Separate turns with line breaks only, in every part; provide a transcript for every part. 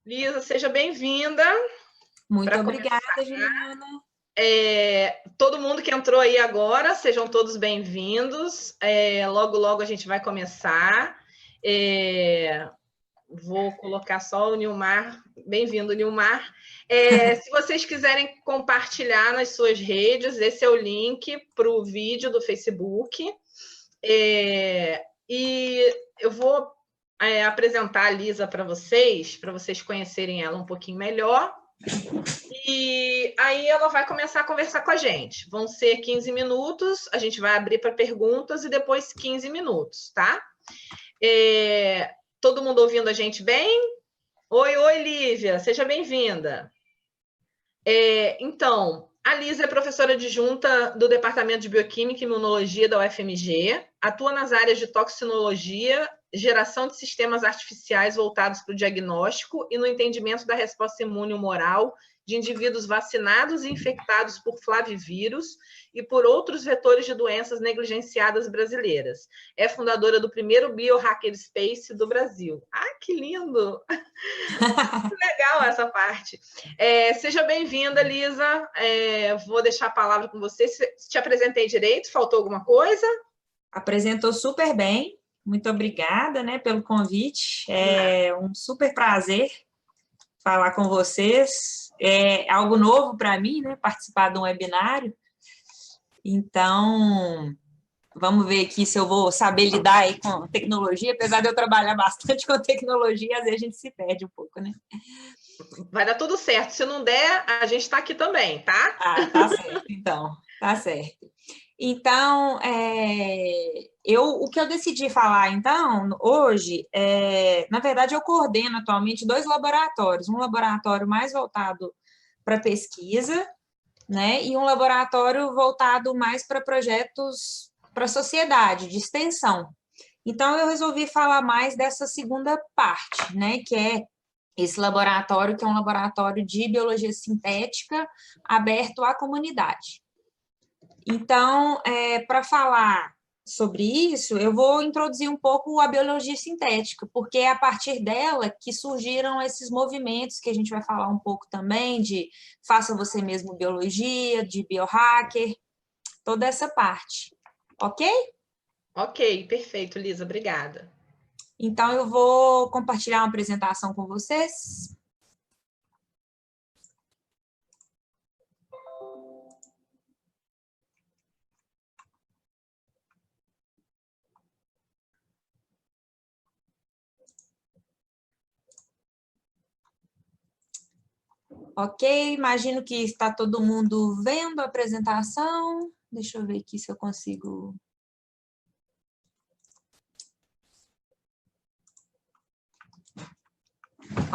Lisa, seja bem-vinda.
Muito obrigada, Juliana.
Todo mundo que entrou aí agora, sejam todos bem-vindos. Logo, logo a gente vai começar. Vou colocar só o Nilmar. Bem-vindo, Nilmar. Se vocês quiserem compartilhar nas suas redes, esse é o link para o vídeo do Facebook. E eu vou apresentar a Lisa para vocês conhecerem ela um pouquinho melhor. E aí ela vai começar a conversar com a gente. Vão ser 15 minutos, a gente vai abrir para perguntas e depois 15 minutos, tá? Todo mundo ouvindo a gente bem? Oi, Lívia, seja bem-vinda. Então, a Lisa é professora adjunta do Departamento de Bioquímica e Imunologia da UFMG, atua nas áreas de toxinologia, geração de sistemas artificiais voltados para o diagnóstico e no entendimento da resposta imune humoral de indivíduos vacinados e infectados por flavivírus e por outros vetores de doenças negligenciadas brasileiras. É fundadora do primeiro biohackerspace do Brasil. Ah, que lindo! Muito legal essa parte. Seja bem-vinda, Lisa. Vou deixar a palavra com você. Te apresentei direito? Faltou alguma coisa?
Apresentou super bem. Muito obrigada, né, pelo convite. É um super prazer falar com vocês. É algo novo para mim, né, participar de um webinário. Então, vamos ver aqui se eu vou saber lidar aí com tecnologia. Apesar de eu trabalhar bastante com tecnologia, às vezes a gente se perde um pouco, né?
Vai dar tudo certo. Se não der, a gente está aqui também, tá?
Tá certo, então. Tá certo. Então, o que eu decidi falar, então, hoje, na verdade, eu coordeno atualmente 2 laboratórios. Um laboratório mais voltado para pesquisa, né, e um laboratório voltado mais para projetos para a sociedade, de extensão. Então, eu resolvi falar mais dessa segunda parte, né, que é esse laboratório, que é um laboratório de biologia sintética aberto à comunidade. Então, para falar sobre isso, eu vou introduzir um pouco a biologia sintética, porque é a partir dela que surgiram esses movimentos que a gente vai falar um pouco também, de faça você mesmo biologia, de biohacker, toda essa parte. Ok?
Ok, perfeito, Lisa, obrigada.
Então, eu vou compartilhar uma apresentação com vocês. Ok, imagino que está todo mundo vendo a apresentação. Deixa eu ver aqui se eu consigo...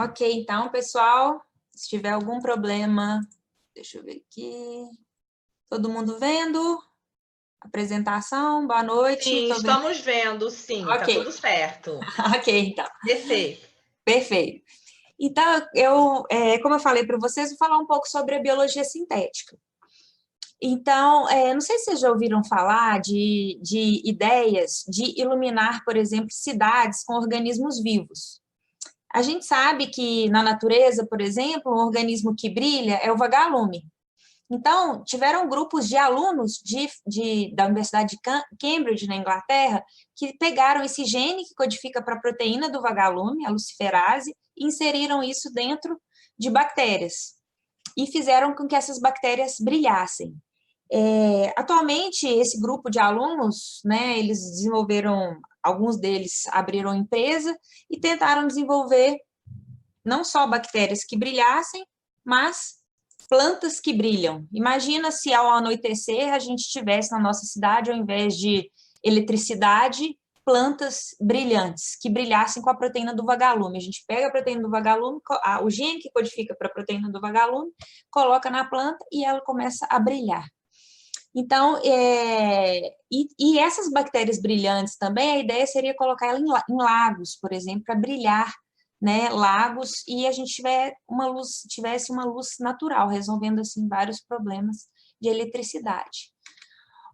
Ok, então, pessoal, se tiver algum problema, deixa eu ver aqui. Todo mundo vendo? Apresentação, boa noite.
Sim, estamos vendo, sim, tá tudo certo.
Ok, então.
Perfeito.
Perfeito. Então, como eu falei para vocês, vou falar um pouco sobre a biologia sintética. Então, não sei se vocês já ouviram falar de ideias de iluminar, por exemplo, cidades com organismos vivos. A gente sabe que na natureza, por exemplo, um organismo que brilha é o vagalume. Então, tiveram grupos de alunos da Universidade de Cambridge, na Inglaterra, que pegaram esse gene que codifica para a proteína do vagalume, a luciferase, e inseriram isso dentro de bactérias. E fizeram com que essas bactérias brilhassem. Atualmente, esse grupo de alunos, né, eles desenvolveram, alguns deles abriram empresa e tentaram desenvolver não só bactérias que brilhassem, mas plantas que brilham. Imagina se ao anoitecer a gente tivesse na nossa cidade, ao invés de eletricidade, plantas brilhantes, que brilhassem com a proteína do vagalume. A gente pega a proteína do vagalume, o gene que codifica para a proteína do vagalume, coloca na planta e ela começa a brilhar. Então, e essas bactérias brilhantes também, a ideia seria colocar ela em lagos, por exemplo, para brilhar, né, lagos, e a gente tivesse uma luz natural, resolvendo assim vários problemas de eletricidade.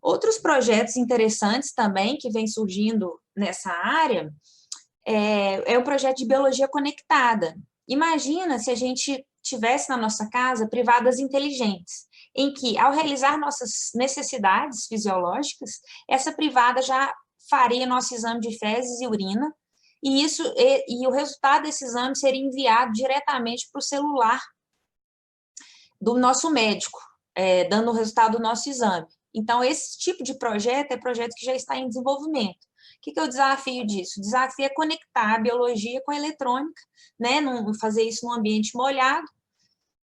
Outros projetos interessantes também que vem surgindo nessa área é o projeto de biologia conectada. Imagina se a gente tivesse na nossa casa privadas inteligentes, em que, ao realizar nossas necessidades fisiológicas, essa privada já faria nosso exame de fezes e urina, e o resultado desse exame seria enviado diretamente para o celular do nosso médico, dando o resultado do nosso exame. Então, esse tipo de projeto é projeto que já está em desenvolvimento. O que é o desafio disso? O desafio é conectar a biologia com a eletrônica, né? Fazer isso num ambiente molhado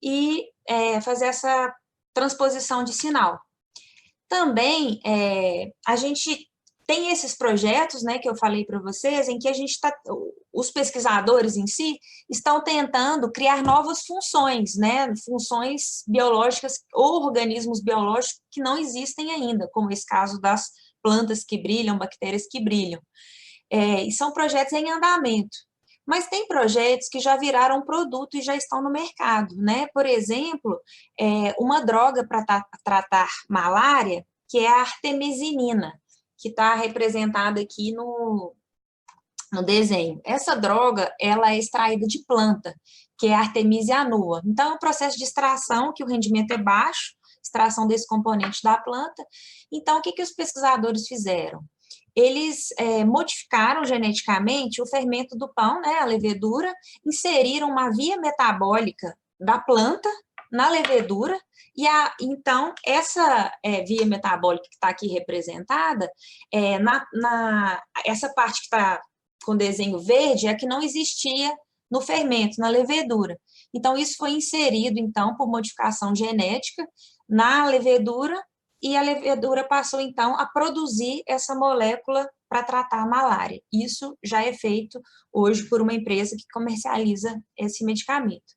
e fazer essa transposição de sinal. Também, a gente tem esses projetos, né, que eu falei para vocês, em que os pesquisadores em si estão tentando criar novas funções, né, funções biológicas ou organismos biológicos que não existem ainda, como esse caso das plantas que brilham, bactérias que brilham. E são projetos em andamento. Mas tem projetos que já viraram produto e já estão no mercado, né? Por exemplo, uma droga para tratar malária, que é a artemisinina, que está representada aqui no desenho. Essa droga, ela é extraída de planta, que é a Artemisia annua. Então, é um processo de extração, que o rendimento é baixo, extração desse componente da planta. Então, o que os pesquisadores fizeram? Eles modificaram geneticamente o fermento do pão, né, a levedura, inseriram uma via metabólica da planta na levedura, então, essa via metabólica que está aqui representada, essa parte que está com desenho verde é a que não existia no fermento, na levedura. Então, isso foi inserido, então, por modificação genética na levedura, e a levedura passou, então, a produzir essa molécula para tratar a malária. Isso já é feito hoje por uma empresa que comercializa esse medicamento.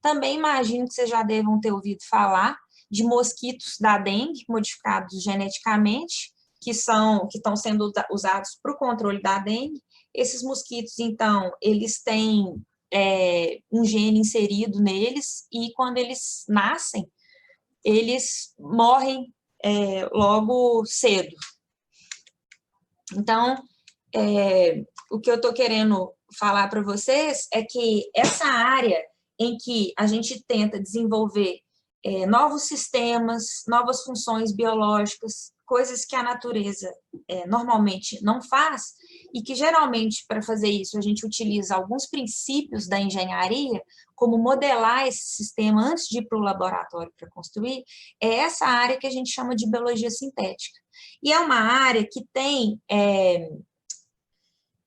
Também imagino que vocês já devam ter ouvido falar de mosquitos da dengue, modificados geneticamente, que estão sendo usados para o controle da dengue. Esses mosquitos, então, eles têm um gene inserido neles, e quando eles nascem, eles morrem logo cedo. Então, o que eu estou querendo falar para vocês é que essa área em que a gente tenta desenvolver novos sistemas, novas funções biológicas, coisas que a natureza normalmente não faz, e que geralmente, para fazer isso, a gente utiliza alguns princípios da engenharia, como modelar esse sistema antes de ir para o laboratório para construir, é essa área que a gente chama de biologia sintética. E é uma área que tem,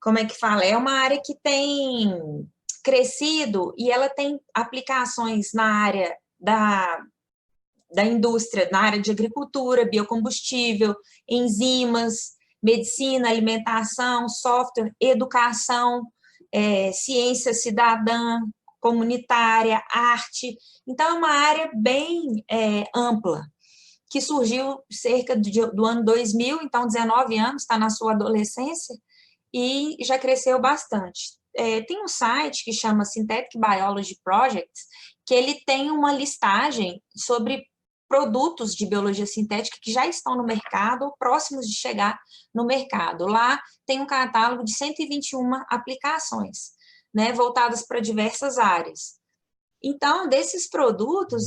como é que fala? É uma área que tem crescido, e ela tem aplicações na área da indústria, na área de agricultura, biocombustível, enzimas, medicina, alimentação, software, educação, ciência cidadã, comunitária, arte. Então, é uma área bem ampla, que surgiu cerca do ano 2000, então 19 anos, está na sua adolescência, e já cresceu bastante. Tem um site que chama Synthetic Biology Projects, que ele tem uma listagem sobre produtos de biologia sintética que já estão no mercado ou próximos de chegar no mercado. Lá tem um catálogo de 121 aplicações, né, voltadas para diversas áreas. Então, desses produtos,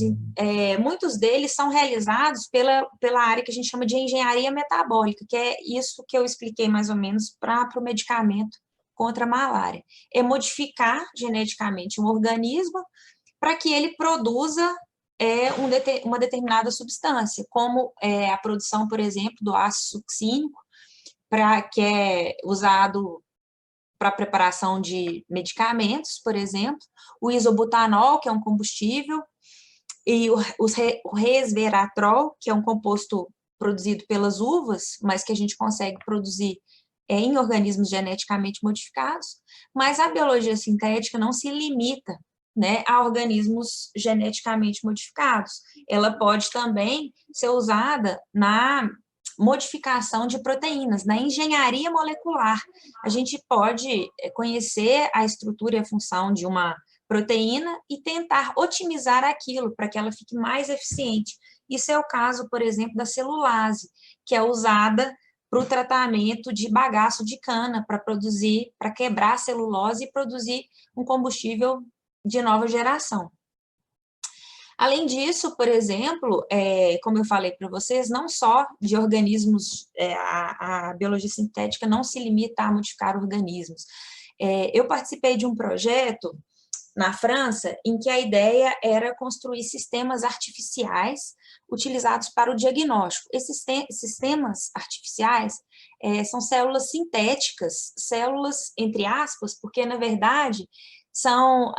muitos deles são realizados pela área que a gente chama de engenharia metabólica, que é isso que eu expliquei mais ou menos para o medicamento contra a malária. É modificar geneticamente um organismo para que ele produza uma determinada substância, como a produção, por exemplo, do ácido succínico, que é usado para a preparação de medicamentos, por exemplo, o isobutanol, que é um combustível, e o resveratrol, que é um composto produzido pelas uvas, mas que a gente consegue produzir em organismos geneticamente modificados. Mas a biologia sintética não se limita, né, a organismos geneticamente modificados. Ela pode também ser usada na modificação de proteínas, na engenharia molecular. A gente pode conhecer a estrutura e a função de uma proteína e tentar otimizar aquilo para que ela fique mais eficiente. Isso é o caso, por exemplo, da celulase, que é usada para o tratamento de bagaço de cana, para quebrar a celulose e produzir um combustível de nova geração. Além disso, por exemplo, como eu falei para vocês, não só de organismos, a biologia sintética não se limita a modificar organismos. Eu participei de um projeto na França, em que a ideia era construir sistemas artificiais utilizados para o diagnóstico. Esses sistemas artificiais são células sintéticas, células, entre aspas, porque, na verdade, são...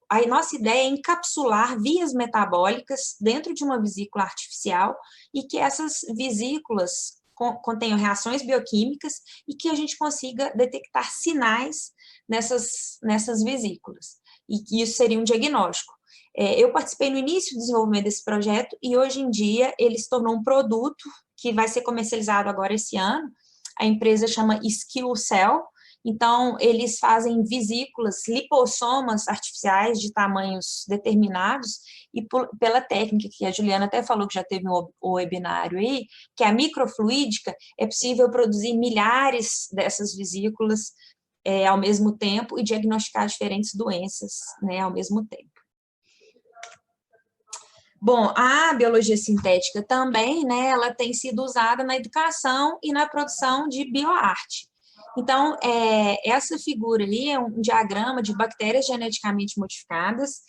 A nossa ideia é encapsular vias metabólicas dentro de uma vesícula artificial e que essas vesículas contenham reações bioquímicas e que a gente consiga detectar sinais nessas vesículas. E que isso seria um diagnóstico. Eu participei no início do desenvolvimento desse projeto e hoje em dia ele se tornou um produto que vai ser comercializado agora esse ano. A empresa chama SkillCell. Então, eles fazem vesículas, lipossomas artificiais de tamanhos determinados e pela técnica que a Juliana até falou que já teve um webinário aí, que é a microfluídica, é possível produzir milhares dessas vesículas ao mesmo tempo e diagnosticar diferentes doenças, né, ao mesmo tempo. Bom, a biologia sintética também, né, ela tem sido usada na educação e na produção de bioarte. Então, essa figura ali é um diagrama de bactérias geneticamente modificadas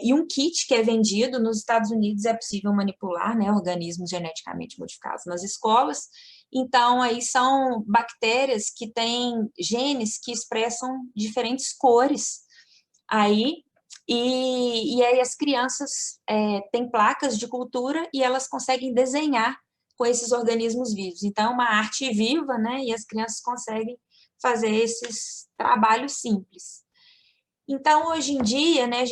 e um kit que é vendido nos Estados Unidos. É possível manipular, né, organismos geneticamente modificados nas escolas. Então, aí são bactérias que têm genes que expressam diferentes cores aí, e aí as crianças têm placas de cultura e elas conseguem desenhar com esses organismos vivos. Então, é uma arte viva, né? E as crianças conseguem fazer esses trabalhos simples. Então, hoje em dia, né,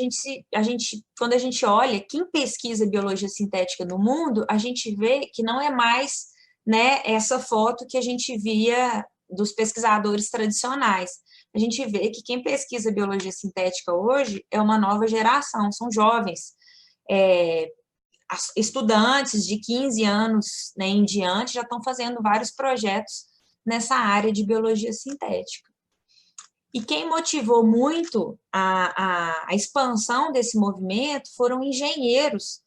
quando a gente olha quem pesquisa biologia sintética no mundo, a gente vê que não é mais, né, essa foto que a gente via dos pesquisadores tradicionais. A gente vê que quem pesquisa biologia sintética hoje é uma nova geração, são jovens, estudantes de 15 anos, né, em diante já estão fazendo vários projetos nessa área de biologia sintética. E quem motivou muito a expansão desse movimento foram engenheiros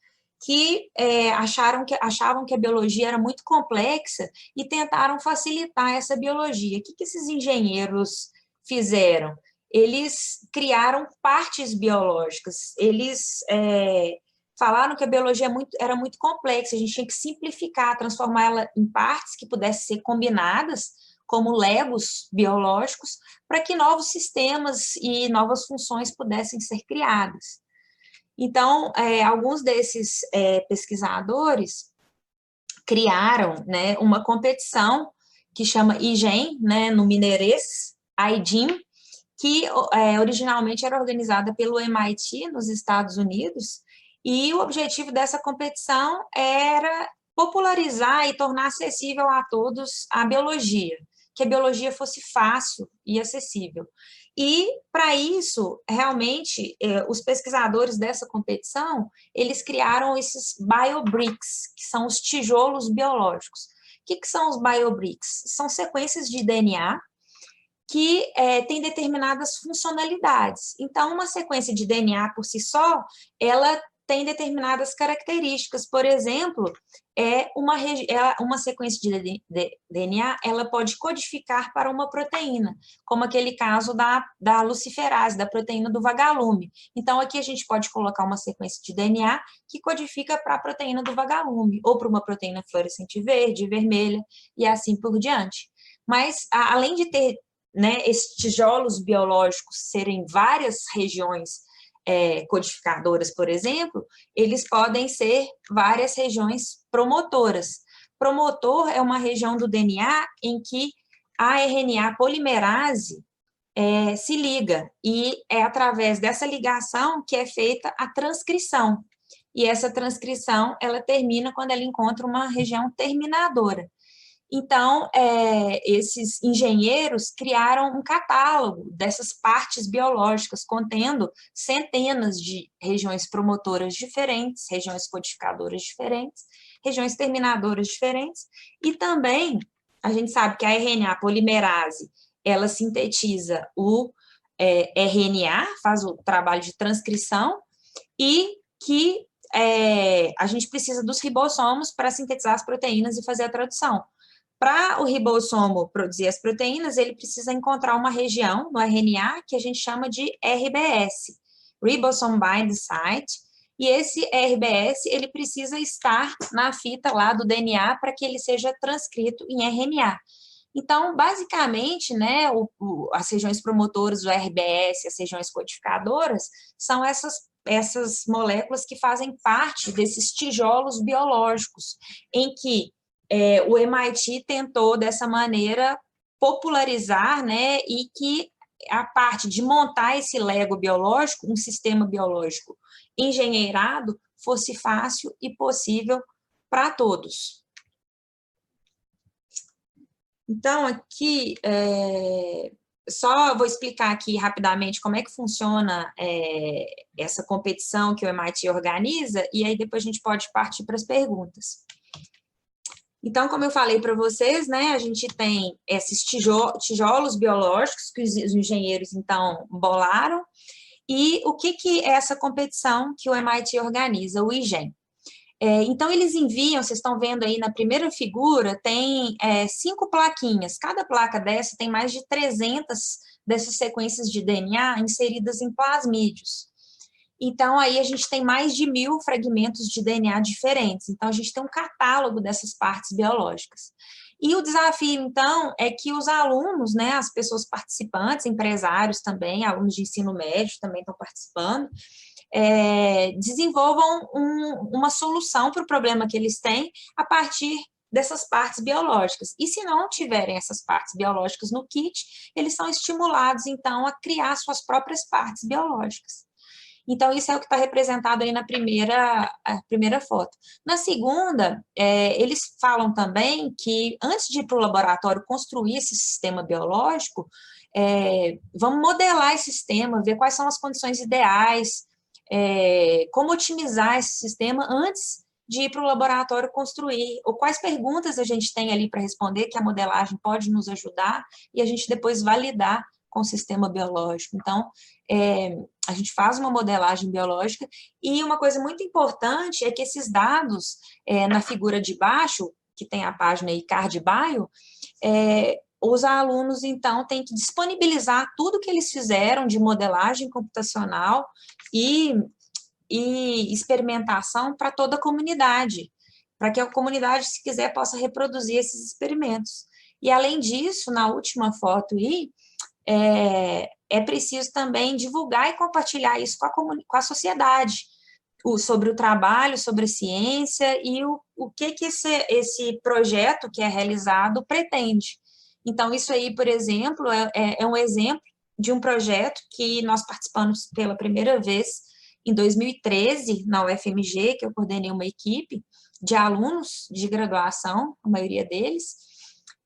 que achavam que a biologia era muito complexa e tentaram facilitar essa biologia. O que esses engenheiros fizeram? Eles criaram partes biológicas, eles falaram que a biologia era muito complexa, a gente tinha que simplificar, transformá-la em partes que pudessem ser combinadas, como legos biológicos, para que novos sistemas e novas funções pudessem ser criadas. Então, alguns desses pesquisadores criaram, né, uma competição que chama IGEM, né, no mineirês, IGEM, que originalmente era organizada pelo MIT, nos Estados Unidos, e o objetivo dessa competição era popularizar e tornar acessível a todos a biologia, que a biologia fosse fácil e acessível. E, para isso, realmente, os pesquisadores dessa competição, eles criaram esses biobricks, que são os tijolos biológicos. O que são os biobricks? São sequências de DNA que têm determinadas funcionalidades. Então, uma sequência de DNA por si só, ela tem determinadas características. Por exemplo, uma sequência de DNA, ela pode codificar para uma proteína, como aquele caso da luciferase, da proteína do vagalume. Então, aqui a gente pode colocar uma sequência de DNA que codifica para a proteína do vagalume, ou para uma proteína fluorescente verde, vermelha, e assim por diante. Mas, além de ter, né, esses tijolos biológicos serem várias regiões codificadoras, por exemplo, eles podem ser várias regiões promotoras. Promotor é uma região do DNA em que a RNA polimerase se liga, e é através dessa ligação que é feita a transcrição. E essa transcrição, ela termina quando ela encontra uma região terminadora. Então, esses engenheiros criaram um catálogo dessas partes biológicas, contendo centenas de regiões promotoras diferentes, regiões codificadoras diferentes, regiões terminadoras diferentes, e também, a gente sabe que a RNA polimerase, ela sintetiza RNA, faz o trabalho de transcrição, e que a gente precisa dos ribossomos para sintetizar as proteínas e fazer a tradução. Para o ribossomo produzir as proteínas, ele precisa encontrar uma região no RNA que a gente chama de RBS, Ribosome Binding Site, e esse RBS ele precisa estar na fita lá do DNA para que ele seja transcrito em RNA. Então, basicamente, né, as regiões promotoras, o RBS, as regiões codificadoras, são essas moléculas que fazem parte desses tijolos biológicos, em que o MIT tentou, dessa maneira, popularizar, né, e que a parte de montar esse Lego biológico, um sistema biológico engenheirado, fosse fácil e possível para todos. Então, aqui, só vou explicar aqui rapidamente como é que funciona essa competição que o MIT organiza, e aí depois a gente pode partir para as perguntas. Então, como eu falei para vocês, né, a gente tem esses tijolos biológicos que os engenheiros, então, bolaram, e o que é essa competição que o MIT organiza, o IGEM? Então, eles enviam, vocês estão vendo aí na primeira figura, tem 5 plaquinhas, cada placa dessa tem mais de 300 dessas sequências de DNA inseridas em plasmídeos. Então, aí a gente tem mais de 1000 fragmentos de DNA diferentes. Então, a gente tem um catálogo dessas partes biológicas. E o desafio, então, é que os alunos, né, as pessoas participantes, empresários também, alunos de ensino médio também estão participando, desenvolvam uma solução para o problema que eles têm a partir dessas partes biológicas. E se não tiverem essas partes biológicas no kit, eles são estimulados, então, a criar suas próprias partes biológicas. Então, isso é o que está representado aí na primeira foto. Na segunda, eles falam também que, antes de ir para o laboratório construir esse sistema biológico, vamos modelar esse sistema, ver quais são as condições ideais, como otimizar esse sistema antes de ir para o laboratório construir, ou quais perguntas a gente tem ali para responder, que a modelagem pode nos ajudar, e a gente depois validar com o sistema biológico. Então, a gente faz uma modelagem biológica, e uma coisa muito importante é que esses dados, na figura de baixo, que tem a página aí, CardBio, os alunos, então, têm que disponibilizar tudo que eles fizeram de modelagem computacional e experimentação para toda a comunidade, para que a comunidade, se quiser, possa reproduzir esses experimentos. E, além disso, na última foto aí, é preciso também divulgar e compartilhar isso com a sociedade, sobre o trabalho, sobre a ciência e o que esse projeto que é realizado pretende. Então, isso aí, por exemplo, é um exemplo de um projeto que nós participamos pela primeira vez em 2013, na UFMG, que eu coordenei uma equipe de alunos de graduação, a maioria deles,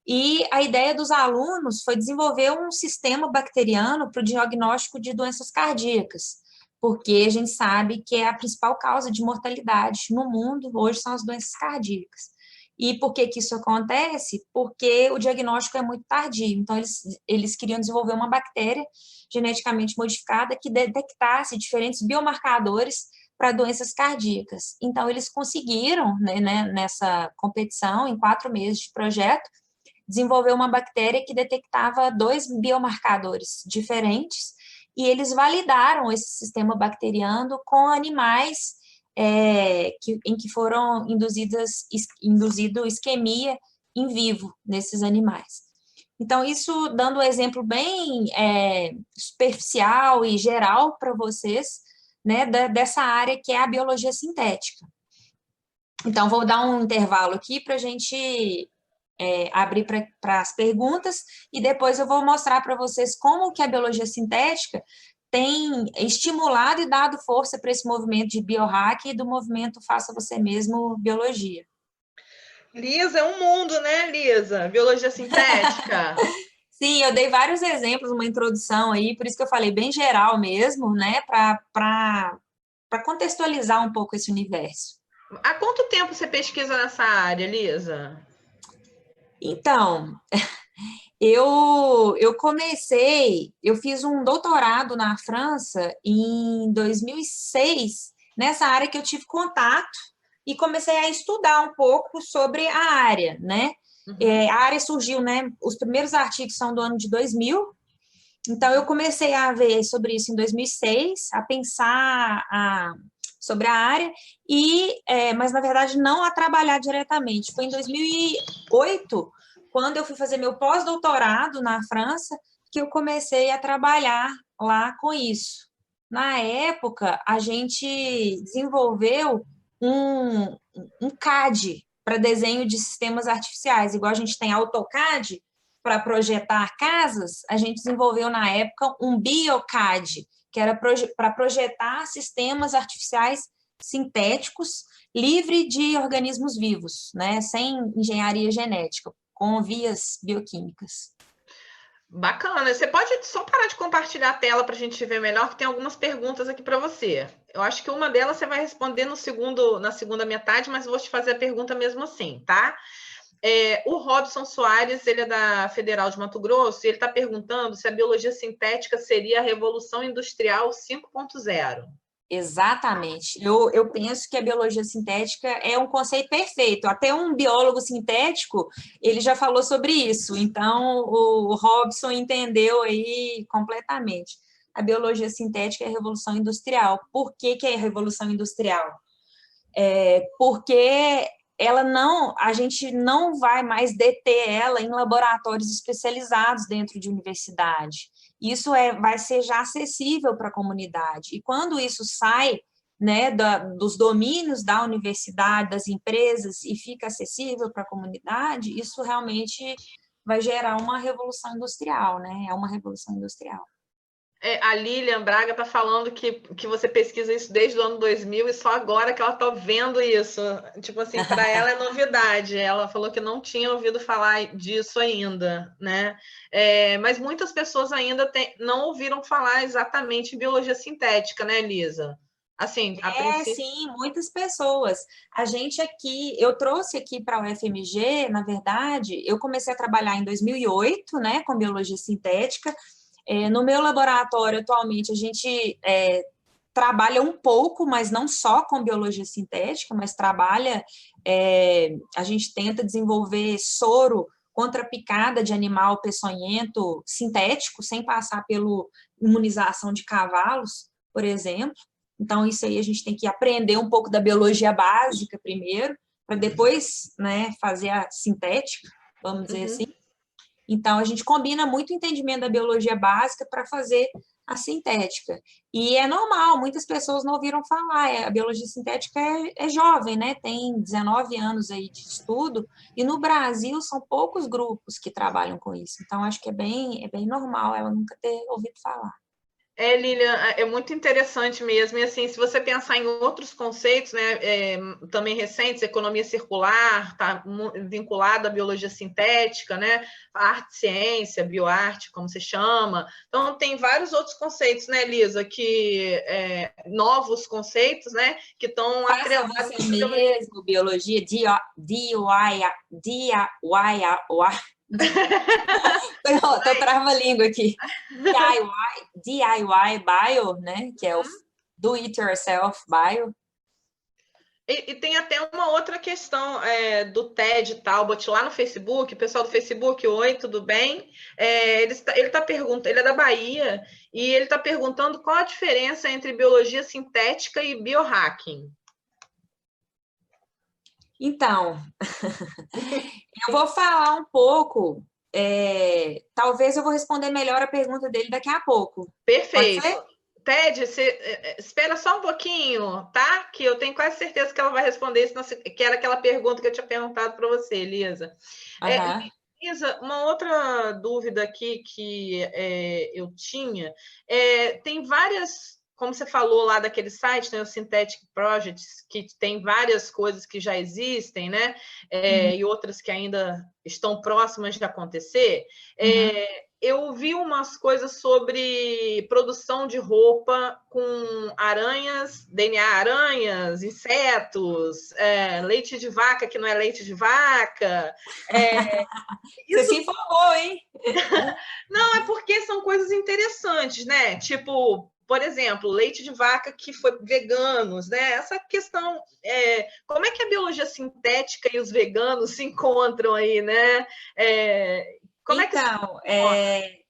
e a ideia dos alunos foi desenvolver um sistema bacteriano para o diagnóstico de doenças cardíacas, porque a gente sabe que a principal causa de mortalidade no mundo hoje são as doenças cardíacas. E por que isso acontece? Porque o diagnóstico é muito tardio. Então, eles queriam desenvolver uma bactéria geneticamente modificada que detectasse diferentes biomarcadores para doenças cardíacas. Então, eles conseguiram, né, nessa competição, em 4 meses de projeto, desenvolver uma bactéria que detectava 2 biomarcadores diferentes, e eles validaram esse sistema bacteriano com animais em que foram induzido isquemia em vivo nesses animais. Então, isso dando um exemplo bem superficial e geral para vocês, né, dessa área que é a biologia sintética. Então, vou dar um intervalo aqui para a gente abrir para as perguntas, e depois eu vou mostrar para vocês como que a biologia sintética tem estimulado e dado força para esse movimento de biohack e do movimento Faça Você Mesmo Biologia.
Lisa, é um mundo, né, Lisa? Biologia sintética.
Sim, eu dei vários exemplos, uma introdução aí, por isso que eu falei bem geral mesmo, né, para contextualizar um pouco esse universo.
Há quanto tempo você pesquisa nessa área, Lisa?
Então, Eu fiz um doutorado na França em 2006, nessa área que eu tive contato, e comecei a estudar um pouco sobre a área, né? A área surgiu, né? Os primeiros artigos são do ano de 2000, então eu comecei a ver sobre isso em 2006, a pensar sobre a área, mas na verdade não a trabalhar diretamente. Foi em 2008, quando eu fui fazer meu pós-doutorado na França, que eu comecei a trabalhar lá com isso. Na época, a gente desenvolveu um CAD para desenho de sistemas artificiais, igual a gente tem AutoCAD para projetar casas, a gente desenvolveu na época um BioCAD, que era para projetar sistemas artificiais sintéticos, livre de organismos vivos, né, sem engenharia genética, com vias bioquímicas.
Bacana. Você pode só parar de compartilhar a tela para a gente ver melhor, que tem algumas perguntas aqui para você. Eu acho que uma delas você vai responder na segunda metade, mas eu vou te fazer a pergunta mesmo assim, tá? O Robson Soares, ele é da Federal de Mato Grosso, e ele está perguntando se a biologia sintética seria a Revolução Industrial 5.0.
Exatamente. Eu penso que a biologia sintética é um conceito perfeito. Até um biólogo sintético, ele já falou sobre isso. Então, o Robson entendeu aí completamente. A biologia sintética é a revolução industrial. Por que que é a revolução industrial? Porque a gente não vai mais deter ela em laboratórios especializados dentro de universidade. Isso vai ser já acessível para a comunidade. E quando isso sai, né, dos domínios da universidade, das empresas, e fica acessível para a comunidade, isso realmente vai gerar uma revolução industrial, né? É uma revolução industrial.
A Lilian Braga está falando que você pesquisa isso desde o ano 2000 e só agora que ela está vendo isso. Tipo assim, para ela é novidade. Ela falou que não tinha ouvido falar disso ainda, né? Mas muitas pessoas ainda não ouviram falar exatamente em biologia sintética, né, Elisa? Assim, a princípio...
Sim, muitas pessoas. A gente aqui, eu trouxe aqui para a UFMG, na verdade, eu comecei a trabalhar em 2008, né, com biologia sintética. No meu laboratório, atualmente, a gente trabalha um pouco, mas não só com biologia sintética, mas a gente tenta desenvolver soro contra picada de animal peçonhento sintético, sem passar pela imunização de cavalos, por exemplo. Então, isso aí a gente tem que aprender um pouco da biologia básica primeiro, para depois, né, fazer a sintética, vamos dizer assim. Então, a gente combina muito o entendimento da biologia básica para fazer a sintética. E é normal, muitas pessoas não ouviram falar. A biologia sintética é jovem, né? Tem 19 anos aí de estudo, e no Brasil são poucos grupos que trabalham com isso. Então, acho que é bem normal ela nunca ter ouvido falar.
Lilian, é muito interessante mesmo. E assim, se você pensar em outros conceitos, né, também recentes, economia circular, está vinculado à biologia sintética, né, arte ciência, bioarte, como se chama. Então, tem vários outros conceitos, né, Elisa, novos conceitos, né, que estão atrelados.
Você mesmo, biologia, Tô trava-língua aqui. DIY Bio, né? Que é o Do It Yourself Bio.
E tem até uma outra questão do Ted Talbot lá no Facebook, o pessoal do Facebook, oi, tudo bem? Ele tá perguntando, ele é da Bahia, e ele está perguntando qual a diferença entre biologia sintética e biohacking.
Então, eu vou falar um pouco, talvez eu vou responder melhor a pergunta dele daqui a pouco.
Perfeito.
Pode ser?
Ted, você espera só um pouquinho, tá? Que eu tenho quase certeza que ela vai responder isso, que era aquela pergunta que eu tinha perguntado para você, Elisa. Elisa, uma outra dúvida aqui que eu tinha, tem várias como você falou lá daquele site, né, o Synthetic Projects, que tem várias coisas que já existem, né, e outras que ainda estão próximas de acontecer, eu vi umas coisas sobre produção de roupa com aranhas, DNA aranhas, insetos, leite de vaca que não é leite de vaca.
Você se informou, hein?
Não, é porque são coisas interessantes, né? Tipo, por exemplo, leite de vaca que foi veganos, né? Essa questão, como é que a biologia sintética e os veganos se encontram aí, né? Como é que isso
Então,
funciona?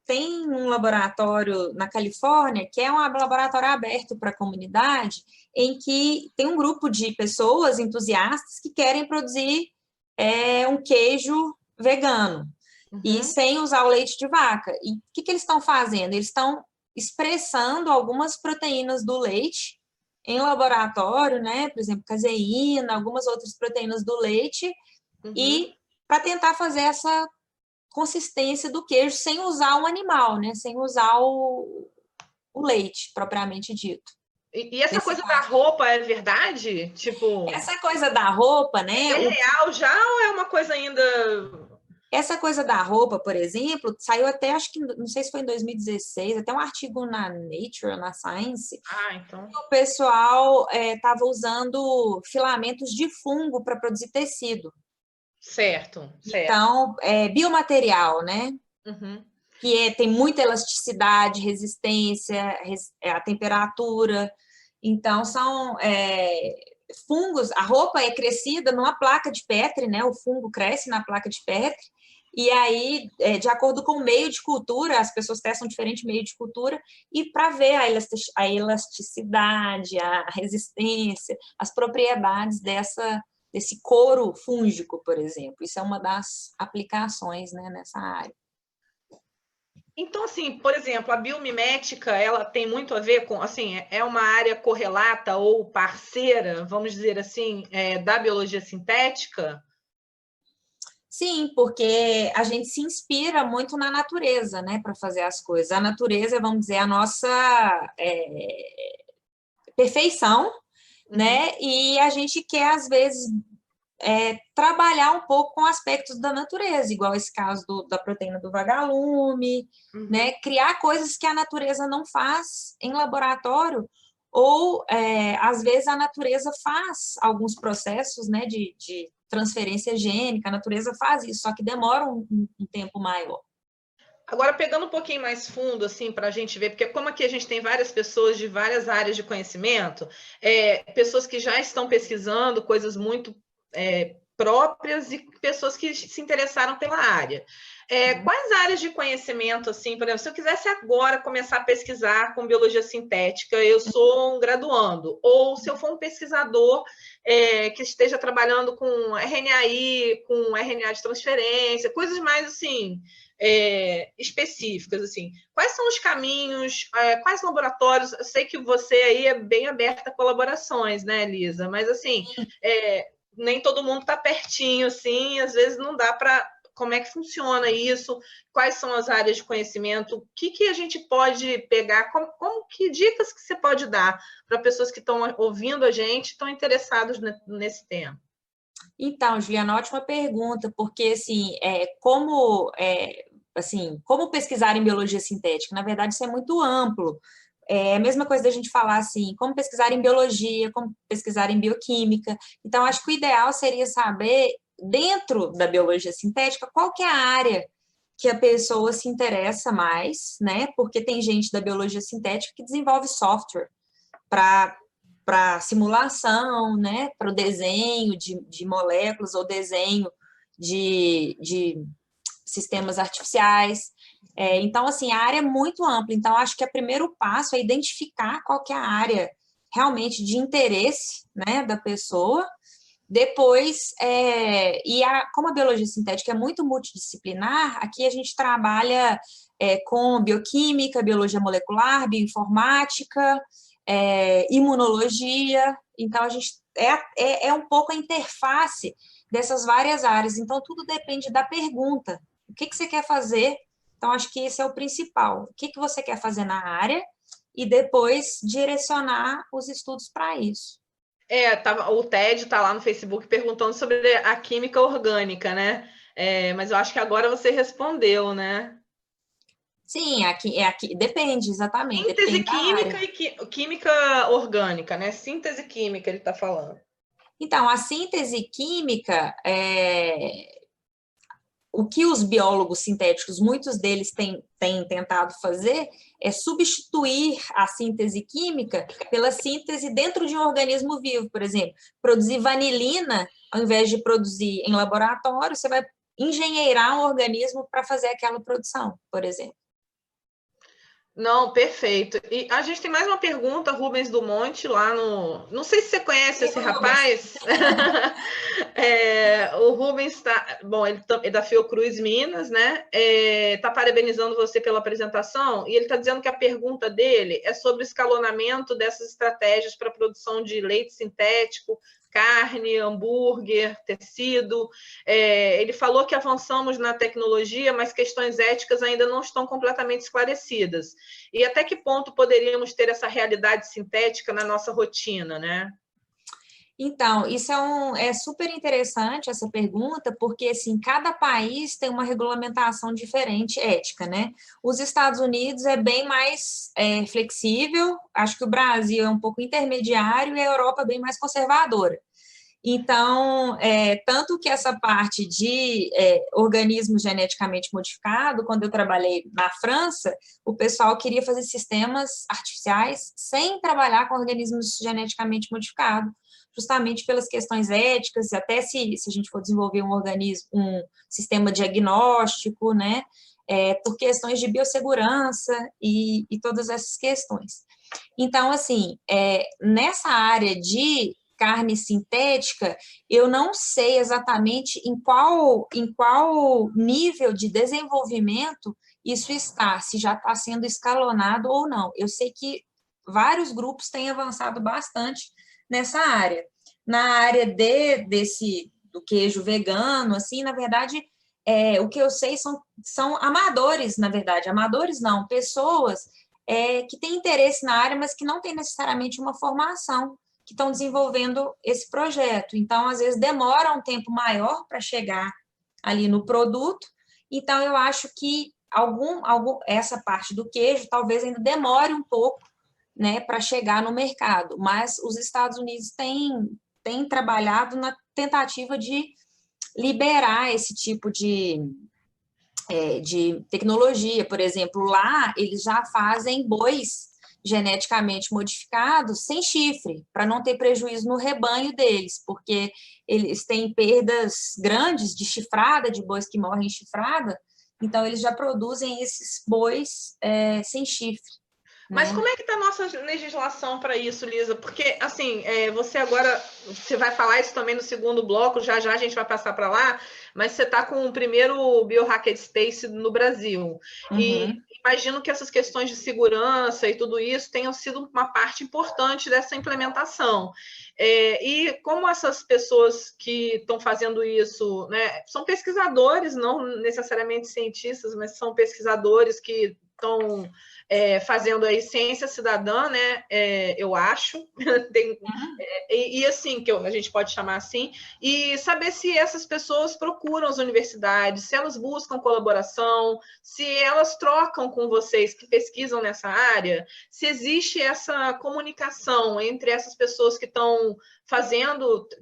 tem um laboratório na Califórnia que é um laboratório aberto para a comunidade, em que tem um grupo de pessoas entusiastas que querem produzir um queijo vegano e
Uhum,
sem usar o leite de vaca. E o que eles estão fazendo? Eles estão expressando algumas proteínas do leite em laboratório, né? Por exemplo, caseína, algumas outras proteínas do leite,
uhum.
e para tentar fazer essa consistência do queijo sem usar o animal, né? Sem usar o leite, propriamente dito.
E essa
Nesse
coisa da
caso.
roupa é verdade? Tipo,
Essa coisa da roupa, né?
é real já ou é uma coisa ainda...
Essa coisa da roupa, por exemplo, saiu até, acho que, não sei se foi em 2016, até um artigo na Nature, na Science,
Ah, então...
o pessoal estava usando filamentos de fungo para produzir tecido.
Certo, certo.
Então, biomaterial, né?
Uhum.
Que tem muita elasticidade, resistência à temperatura. Então, são fungos. A roupa é crescida numa placa de Petri, né? O fungo cresce na placa de Petri. E aí, de acordo com o meio de cultura, as pessoas testam diferente meio de cultura, e para ver a elasticidade, a resistência, as propriedades desse couro fúngico, por exemplo. Isso é uma das aplicações, né, nessa área.
Então, assim, por exemplo, a biomimética, ela tem muito a ver com, assim, é uma área correlata ou parceira, vamos dizer assim, da biologia sintética?
Sim, porque a gente se inspira muito na natureza, né, para fazer as coisas. A natureza, vamos dizer, a nossa perfeição,
Uhum,
né? E a gente quer, às vezes, trabalhar um pouco com aspectos da natureza, igual esse caso da proteína do vagalume, né?
uhum.
Criar coisas que a natureza não faz em laboratório, ou às vezes a natureza faz alguns processos, né, de transferência gênica, a natureza faz isso, só que demora um tempo maior.
Agora, pegando um pouquinho mais fundo, assim, para a gente ver, porque como aqui a gente tem várias pessoas de várias áreas de conhecimento, pessoas que já estão pesquisando coisas muito próprias e pessoas que se interessaram pela área. Quais áreas de conhecimento, assim, por exemplo, se eu quisesse agora começar a pesquisar com biologia sintética, eu sou um graduando, ou se eu for um pesquisador que esteja trabalhando com RNAi, com RNA de transferência, coisas mais assim específicas, assim. Quais são os caminhos, quais laboratórios? Eu sei que você aí é bem aberta a colaborações, né, Elisa? Mas, assim, nem todo mundo está pertinho, assim, às vezes não dá para... Como é que funciona isso? Quais são as áreas de conhecimento? O que a gente pode pegar? Que dicas que você pode dar para pessoas que estão ouvindo a gente, estão interessados nesse tema?
Então, Juliana, ótima pergunta, porque assim, como pesquisar em biologia sintética? Na verdade, isso é muito amplo. É a mesma coisa da gente falar assim, como pesquisar em biologia, como pesquisar em bioquímica. Então, acho que o ideal seria saber, dentro da biologia sintética, qual que é a área que a pessoa se interessa mais, né? Porque tem gente da biologia sintética que desenvolve software para simulação, né? Para o desenho de moléculas ou desenho de sistemas artificiais. Então, assim, a área é muito ampla. Então, acho que o primeiro passo é identificar qual que é a área realmente de interesse, né, da pessoa. Depois, como a biologia sintética é muito multidisciplinar, aqui a gente trabalha com bioquímica, biologia molecular, bioinformática, imunologia. Então, a gente é um pouco a interface dessas várias áreas. Então, tudo depende da pergunta. O que você quer fazer? Então, acho que esse é o principal. O que você quer fazer na área? e depois direcionar os estudos para isso.
O Ted está lá no Facebook perguntando sobre a química orgânica, né? Mas eu acho que agora você respondeu, né?
Sim, aqui depende, exatamente,
Síntese
depende da
química
área.
e química orgânica, né? Síntese química, ele está falando.
Então, a síntese química, o que os biólogos sintéticos, muitos deles têm tentado fazer, é substituir a síntese química pela síntese dentro de um organismo vivo, por exemplo. Produzir vanilina, ao invés de produzir em laboratório, você vai engenheirar um organismo para fazer aquela produção, por exemplo.
Não, perfeito. E a gente tem mais uma pergunta, Rubens Dumont, lá no... Não sei se você conhece esse rapaz. O Rubens está... Bom, ele é da Fiocruz Minas, né? Está parabenizando você pela apresentação e ele está dizendo que a pergunta dele é sobre o escalonamento dessas estratégias para a produção de leite sintético, carne, hambúrguer, tecido. Ele falou que avançamos na tecnologia, mas questões éticas ainda não estão completamente esclarecidas. E até que ponto poderíamos ter essa realidade sintética na nossa rotina, né?
Então, isso é super interessante, essa pergunta, porque, assim, cada país tem uma regulamentação diferente ética, né? Os Estados Unidos é bem mais flexível, acho que o Brasil é um pouco intermediário e a Europa é bem mais conservadora. Então, tanto que essa parte de organismo geneticamente modificado, quando eu trabalhei na França, o pessoal queria fazer sistemas artificiais sem trabalhar com organismos geneticamente modificados, justamente pelas questões éticas, até se a gente for desenvolver um sistema diagnóstico, né, por questões de biossegurança e todas essas questões. Então, assim, nessa área de carne sintética, eu não sei exatamente em qual nível de desenvolvimento isso está, se já está sendo escalonado ou não. Eu sei que vários grupos têm avançado bastante nessa área. Na área do queijo vegano, assim, na verdade, o que eu sei são amadores, na verdade. Amadores não, pessoas que têm interesse na área, mas que não têm necessariamente uma formação, que estão desenvolvendo esse projeto. Então, às vezes, demora um tempo maior para chegar ali no produto. Então, eu acho que essa parte do queijo talvez ainda demore um pouco, né, para chegar no mercado. Mas os Estados Unidos têm trabalhado na tentativa de liberar esse tipo de tecnologia. Por exemplo, lá eles já fazem bois geneticamente modificados sem chifre, para não ter prejuízo no rebanho deles, porque eles têm perdas grandes de chifrada, de bois que morrem chifrada, então eles já produzem esses bois sem chifre.
Mas
Né?
como é que está a nossa legislação para isso, Lisa? Porque, assim, você vai falar isso também no segundo bloco, já já a gente vai passar para lá, mas você está com o primeiro Biohacker Space no Brasil.
Uhum.
E imagino que essas questões de segurança e tudo isso tenham sido uma parte importante dessa implementação. E como essas pessoas que estão fazendo isso, né, são pesquisadores, não necessariamente cientistas, mas são pesquisadores que estão fazendo aí ciência cidadã, né? Eu acho, e assim, a gente pode chamar assim, e saber se essas pessoas procuram as universidades, se elas buscam colaboração, se elas trocam com vocês que pesquisam nessa área, se existe essa comunicação entre essas pessoas que estão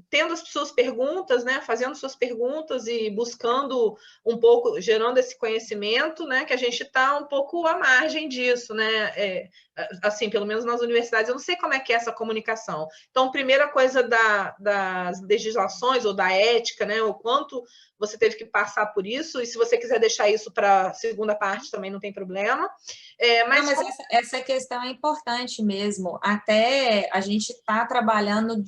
tendo as suas perguntas, né? Fazendo suas perguntas e buscando um pouco, gerando esse conhecimento, né? Que a gente está um pouco à margem disso, né? Assim, pelo menos nas universidades, eu não sei como é que é essa comunicação. Então, primeira coisa das legislações ou da ética, né? O quanto você teve que passar por isso, e se você quiser deixar isso para a segunda parte, também não tem problema.
Mas essa questão é importante mesmo. Até a gente está trabalhando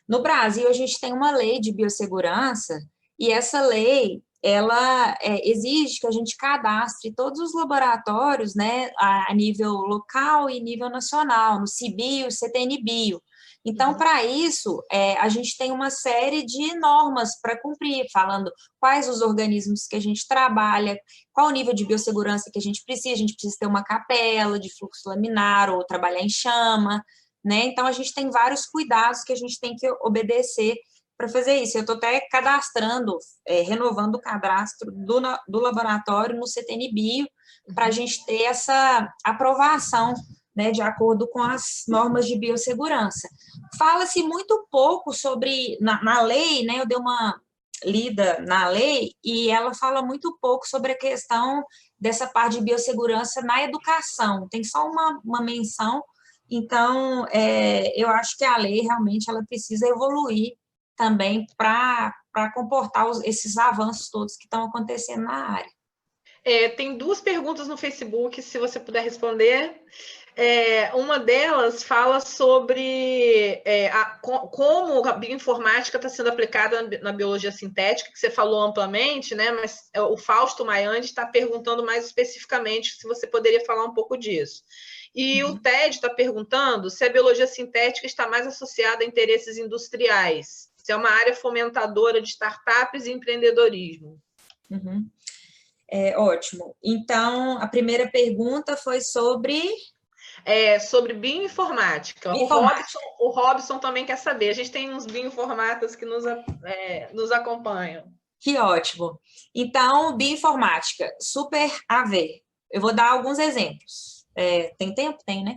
no Brasil, a gente tem uma lei de biossegurança, e essa lei ela exige que a gente cadastre todos os laboratórios, né, a nível local e nível nacional, no CBio, CTN-Bio. Então, para isso, a gente tem uma série de normas para cumprir, falando quais os organismos que a gente trabalha, qual o nível de biossegurança que a gente precisa ter uma capela de fluxo laminar ou trabalhar em chama, né? Então, a gente tem vários cuidados que a gente tem que obedecer para fazer isso. Eu estou até cadastrando, renovando o cadastro do laboratório no CTN-Bio, para a gente ter essa aprovação, né, de acordo com as normas de biossegurança. Fala-se muito pouco sobre, na lei, né, eu dei uma lida na lei, e ela fala muito pouco sobre a questão dessa parte de biossegurança na educação, tem só uma menção. Então, eu acho que a lei realmente ela precisa evoluir também para comportar esses avanços todos que estão acontecendo na área.
Tem duas perguntas no Facebook, se você puder responder. Uma delas fala sobre como a bioinformática está sendo aplicada na biologia sintética, que você falou amplamente, né? Mas o Fausto Maiandi está perguntando mais especificamente se você poderia falar um pouco disso. E o Ted está perguntando se a biologia sintética está mais associada a interesses industriais, se é uma área fomentadora de startups e empreendedorismo.
Ótimo. Então, a primeira pergunta foi sobre...
sobre bioinformática. O Robson também quer saber. A gente tem uns bioinformatas que nos acompanham.
Que ótimo. Então, bioinformática, super a ver. Eu vou dar alguns exemplos. Tem tempo? Tem, né?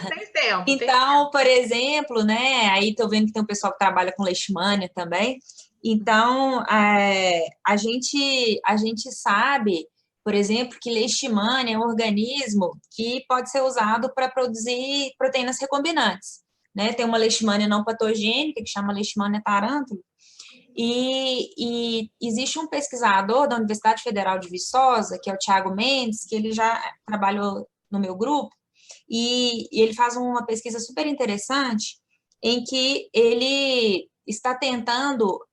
Tem tempo.
Então, por exemplo, né? Aí estou vendo que tem um pessoal que trabalha com leishmania também. Então, a gente sabe, por exemplo, que leishmania é um organismo que pode ser usado para produzir proteínas recombinantes, né? Tem uma leishmania não patogênica, que chama leishmania tarantulo, e existe um pesquisador da Universidade Federal de Viçosa, que é o Thiago Mendes, que ele já trabalhou no meu grupo, e ele faz uma pesquisa super interessante, em que ele está tentando...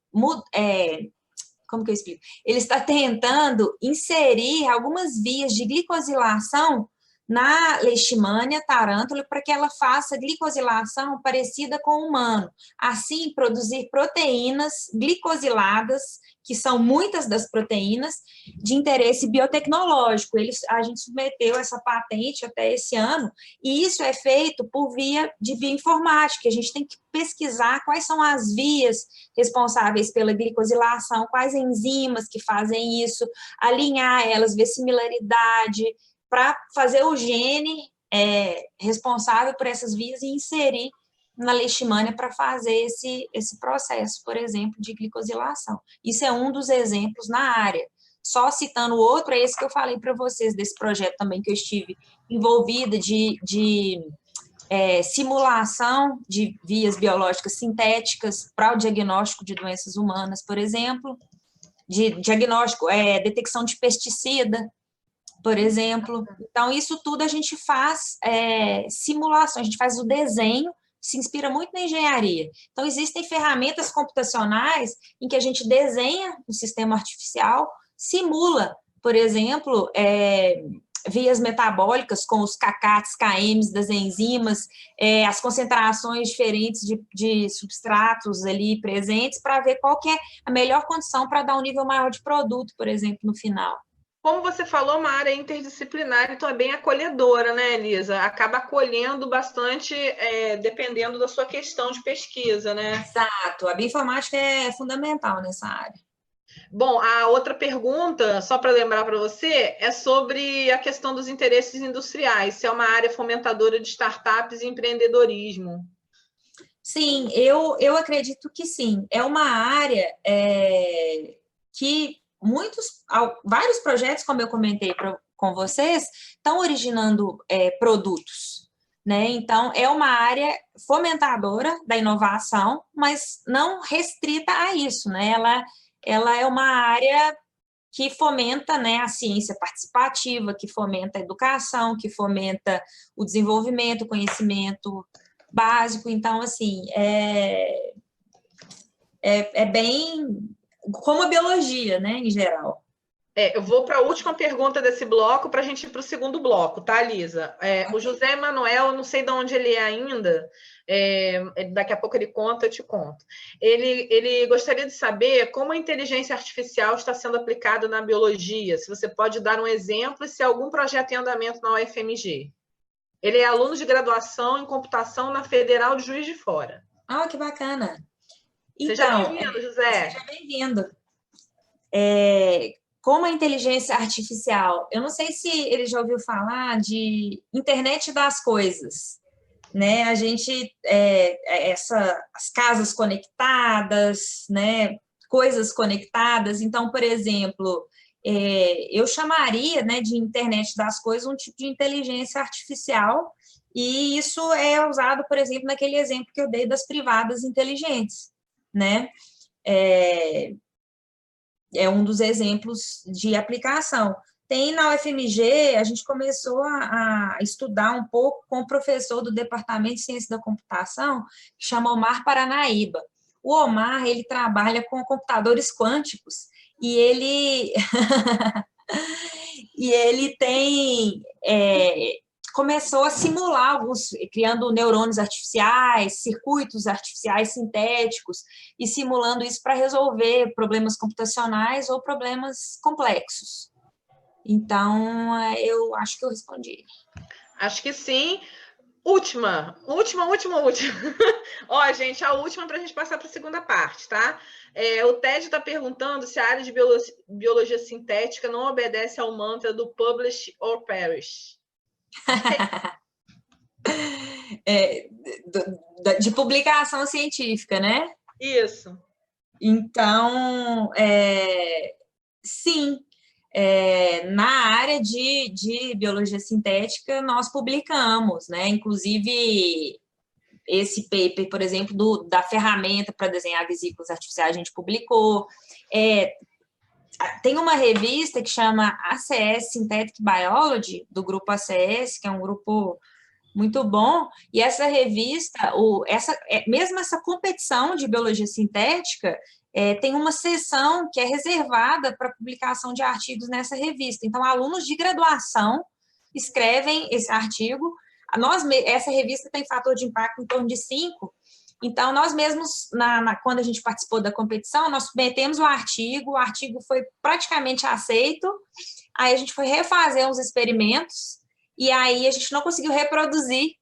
como que eu explico? Ele está tentando inserir algumas vias de glicosilação na leishmania tarântula para que ela faça glicosilação parecida com o humano. Assim, produzir proteínas glicosiladas, que são muitas das proteínas, de interesse biotecnológico. A gente submeteu essa patente até esse ano, e isso é feito por via de bioinformática. A gente tem que pesquisar quais são as vias responsáveis pela glicosilação, quais enzimas que fazem isso, alinhar elas, ver similaridade, para fazer o gene responsável por essas vias e inserir na leishmania para fazer esse processo, por exemplo, de glicosilação. Isso é um dos exemplos na área. Só citando outro, é esse que eu falei para vocês, desse projeto também que eu estive envolvida de simulação de vias biológicas sintéticas para o diagnóstico de doenças humanas, por exemplo, de diagnóstico, detecção de pesticida, por exemplo. Então, isso tudo a gente faz simulação, a gente faz o desenho, se inspira muito na engenharia. Então, existem ferramentas computacionais em que a gente desenha um sistema artificial, simula, por exemplo, vias metabólicas com os kCats, KMs das enzimas, as concentrações diferentes de substratos ali presentes, para ver qual que é a melhor condição para dar um nível maior de produto, por exemplo, no final.
Como você falou, uma área interdisciplinar, então é bem acolhedora, né, Elisa? Acaba acolhendo bastante, dependendo da sua questão de pesquisa, né?
Exato, a bioinformática é fundamental nessa área.
Bom, a outra pergunta, só para lembrar para você, é sobre a questão dos interesses industriais, se é uma área fomentadora de startups e empreendedorismo.
Sim, eu acredito que sim. É uma área que vários projetos, como eu comentei com vocês, estão originando produtos, né? Então, é uma área fomentadora da inovação, mas não restrita a isso, né? Ela é uma área que fomenta, né, a ciência participativa, que fomenta a educação, que fomenta o desenvolvimento, o conhecimento básico. Então, assim, é bem como a biologia, né, em geral.
Eu vou para a última pergunta desse bloco para a gente ir para o segundo bloco, tá, Lisa? O José Emanuel, eu não sei de onde ele é ainda, daqui a pouco ele conta, eu te conto. Ele gostaria de saber como a inteligência artificial está sendo aplicada na biologia, se você pode dar um exemplo e se há algum projeto em andamento na UFMG. Ele é aluno de graduação em computação na Federal de Juiz de Fora.
Ah, que bacana.
Seja
Então,
bem-vindo, José.
seja bem-vindo. Como a inteligência artificial, eu não sei se ele já ouviu falar de internet das coisas, né? A gente, as casas conectadas, né? Coisas conectadas. Então, por exemplo, eu chamaria, né, de internet das coisas um tipo de inteligência artificial, e isso é usado, por exemplo, naquele exemplo que eu dei das privadas inteligentes, né? É um dos exemplos de aplicação. Tem na UFMG, a gente começou a estudar um pouco com o professor do Departamento de Ciência da Computação, que chama Omar Paranaíba. O Omar, ele trabalha com computadores quânticos, e ele e ele começou a simular alguns, criando neurônios artificiais, circuitos artificiais sintéticos, e simulando isso para resolver problemas computacionais ou problemas complexos. Então, eu acho que eu respondi.
Acho que sim. Última. Ó, gente, a última para a gente passar para a segunda parte, tá? O Ted está perguntando se a área de biologia sintética não obedece ao mantra do publish or perish.
De publicação científica, né?
Isso.
Então, sim, na área de biologia sintética, nós publicamos, né? Inclusive, esse paper, por exemplo, da ferramenta para desenhar vesículas artificiais, a gente publicou. Tem uma revista que chama ACS Synthetic Biology, do grupo ACS, que é um grupo muito bom, e essa revista, mesmo essa competição de biologia sintética, tem uma seção que é reservada para publicação de artigos nessa revista. Então, alunos de graduação escrevem esse artigo. Essa revista tem fator de impacto em torno de 5, então, nós mesmos, quando a gente participou da competição, nós submetemos o artigo foi praticamente aceito, aí a gente foi refazer uns experimentos, e aí a gente não conseguiu reproduzir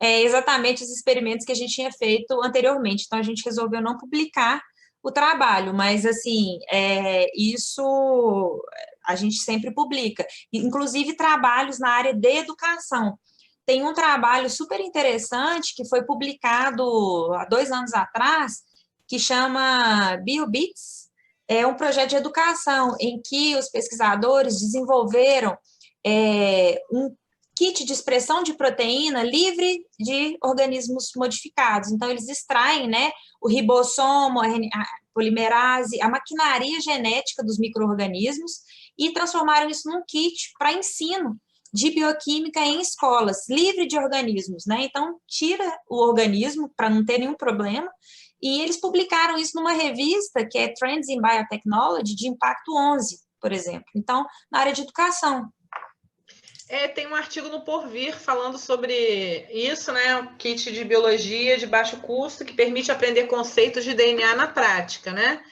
exatamente os experimentos que a gente tinha feito anteriormente. Então, a gente resolveu não publicar o trabalho, mas, assim, isso a gente sempre publica. Inclusive, trabalhos na área de educação. Tem um trabalho super interessante que foi publicado há 2 anos atrás, que chama BioBits. É um projeto de educação em que os pesquisadores desenvolveram um kit de expressão de proteína livre de organismos modificados. Então, eles extraem, né, o ribossomo, a polimerase, a maquinaria genética dos micro-organismos e transformaram isso num kit para ensino de bioquímica em escolas, livre de organismos, né? Então, tira o organismo para não ter nenhum problema, e eles publicaram isso numa revista que é Trends in Biotechnology, de impacto 11, por exemplo. Então, na área de educação.
Tem um artigo no Porvir falando sobre isso, né? Um kit de biologia de baixo custo que permite aprender conceitos de DNA na prática, né?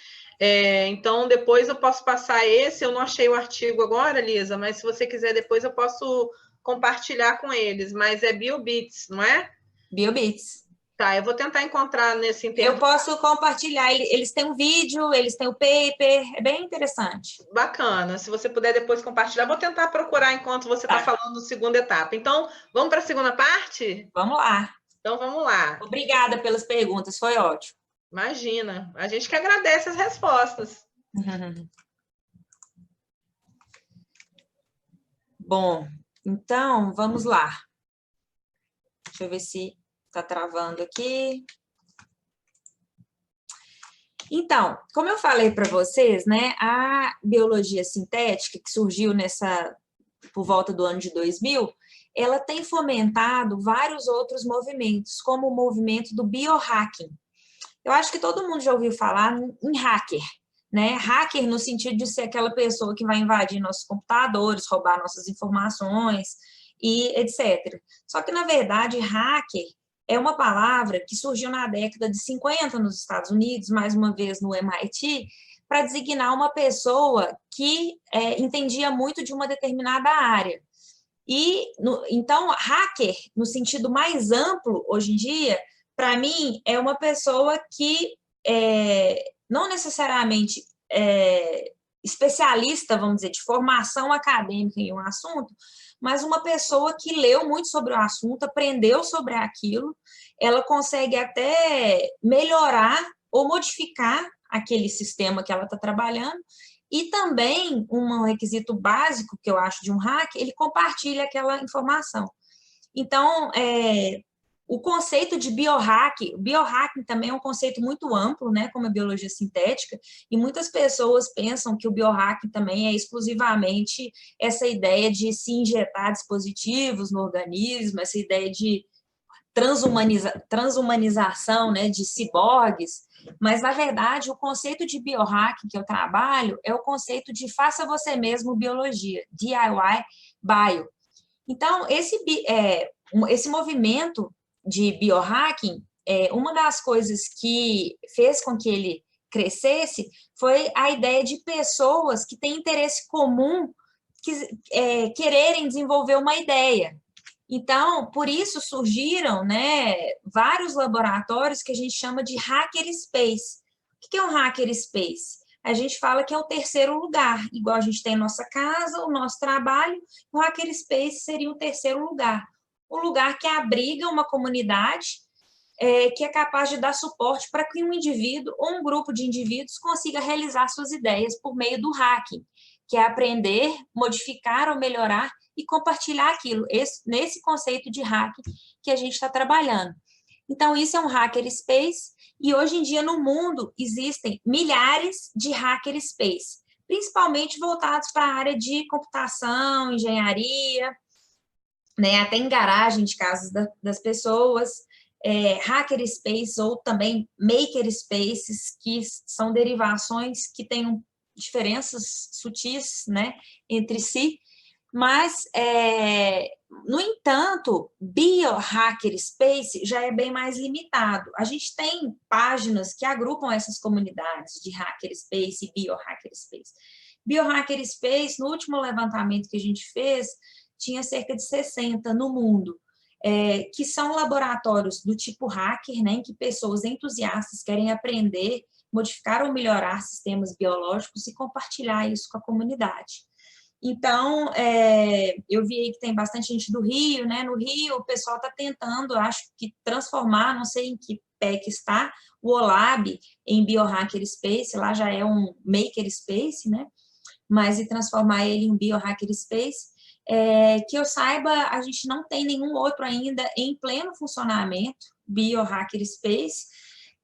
Então, depois eu posso passar esse. Eu não achei o artigo agora, Lisa, mas se você quiser, depois eu posso compartilhar com eles. Mas é BioBits, não é?
BioBits.
Tá, eu vou tentar encontrar nesse intervalo.
Eu posso compartilhar. Eles têm um vídeo, eles têm o paper, é bem interessante.
Bacana. Se você puder depois compartilhar, vou tentar procurar enquanto você está falando da segunda etapa. Então, vamos para a segunda parte?
Vamos lá.
Então, vamos lá.
Obrigada pelas perguntas, foi ótimo.
Imagina, a gente que agradece as respostas.
Bom, então, vamos lá. Deixa eu ver se está travando aqui. Então, como eu falei para vocês, né, a biologia sintética, que surgiu por volta do ano de 2000, ela tem fomentado vários outros movimentos, como o movimento do biohacking. Eu acho que todo mundo já ouviu falar em hacker, né? Hacker no sentido de ser aquela pessoa que vai invadir nossos computadores, roubar nossas informações e etc. Só que, na verdade, hacker é uma palavra que surgiu na década de 50 nos Estados Unidos, mais uma vez no MIT, para designar uma pessoa que entendia muito de uma determinada área. E, então, hacker, no sentido mais amplo, hoje em dia, para mim, é uma pessoa que não necessariamente especialista, vamos dizer, de formação acadêmica em um assunto, mas uma pessoa que leu muito sobre o assunto, aprendeu sobre aquilo, ela consegue até melhorar ou modificar aquele sistema que ela está trabalhando. E também, um requisito básico que eu acho de um hack, ele compartilha aquela informação. Então, o conceito de biohacking também é um conceito muito amplo, né, como a biologia sintética, e muitas pessoas pensam que o biohacking também é exclusivamente essa ideia de se injetar dispositivos no organismo, essa ideia de transumanização, né, de ciborgues, mas, na verdade, o conceito de biohacking que eu trabalho é o conceito de faça você mesmo biologia, DIY Bio. Então, esse movimento de biohacking, uma das coisas que fez com que ele crescesse foi a ideia de pessoas que têm interesse comum quererem desenvolver uma ideia. Então, por isso surgiram, né, vários laboratórios que a gente chama de hackerspace. O que é um hackerspace? A gente fala que é o terceiro lugar, igual a gente tem nossa casa, o nosso trabalho, o hackerspace seria o terceiro lugar. Um lugar que abriga uma comunidade que é capaz de dar suporte para que um indivíduo ou um grupo de indivíduos consiga realizar suas ideias por meio do hacking, que é aprender, modificar ou melhorar e compartilhar aquilo, nesse conceito de hacking que a gente está trabalhando. Então, isso é um hackerspace, e hoje em dia no mundo existem milhares de hackerspace, principalmente voltados para a área de computação, engenharia, né, até em garagem de casas das pessoas, hackerspace ou também makerspaces, que são derivações que têm diferenças sutis, né, entre si, mas, no entanto, biohackerspace já é bem mais limitado. A gente tem páginas que agrupam essas comunidades de hackerspace e biohackerspace. Biohackerspace, no último levantamento que a gente fez, tinha cerca de 60 no mundo, que são laboratórios do tipo hacker, né, em que pessoas entusiastas querem aprender, modificar ou melhorar sistemas biológicos e compartilhar isso com a comunidade. Então, eu vi aí que tem bastante gente do Rio, né? No Rio, o pessoal está tentando, acho que, transformar, não sei em que pé que está, o OLAB em biohackerspace, lá já é um makerspace, né? Mas e transformar ele em biohackerspace. Que eu saiba, a gente não tem nenhum outro ainda em pleno funcionamento, biohackerspace.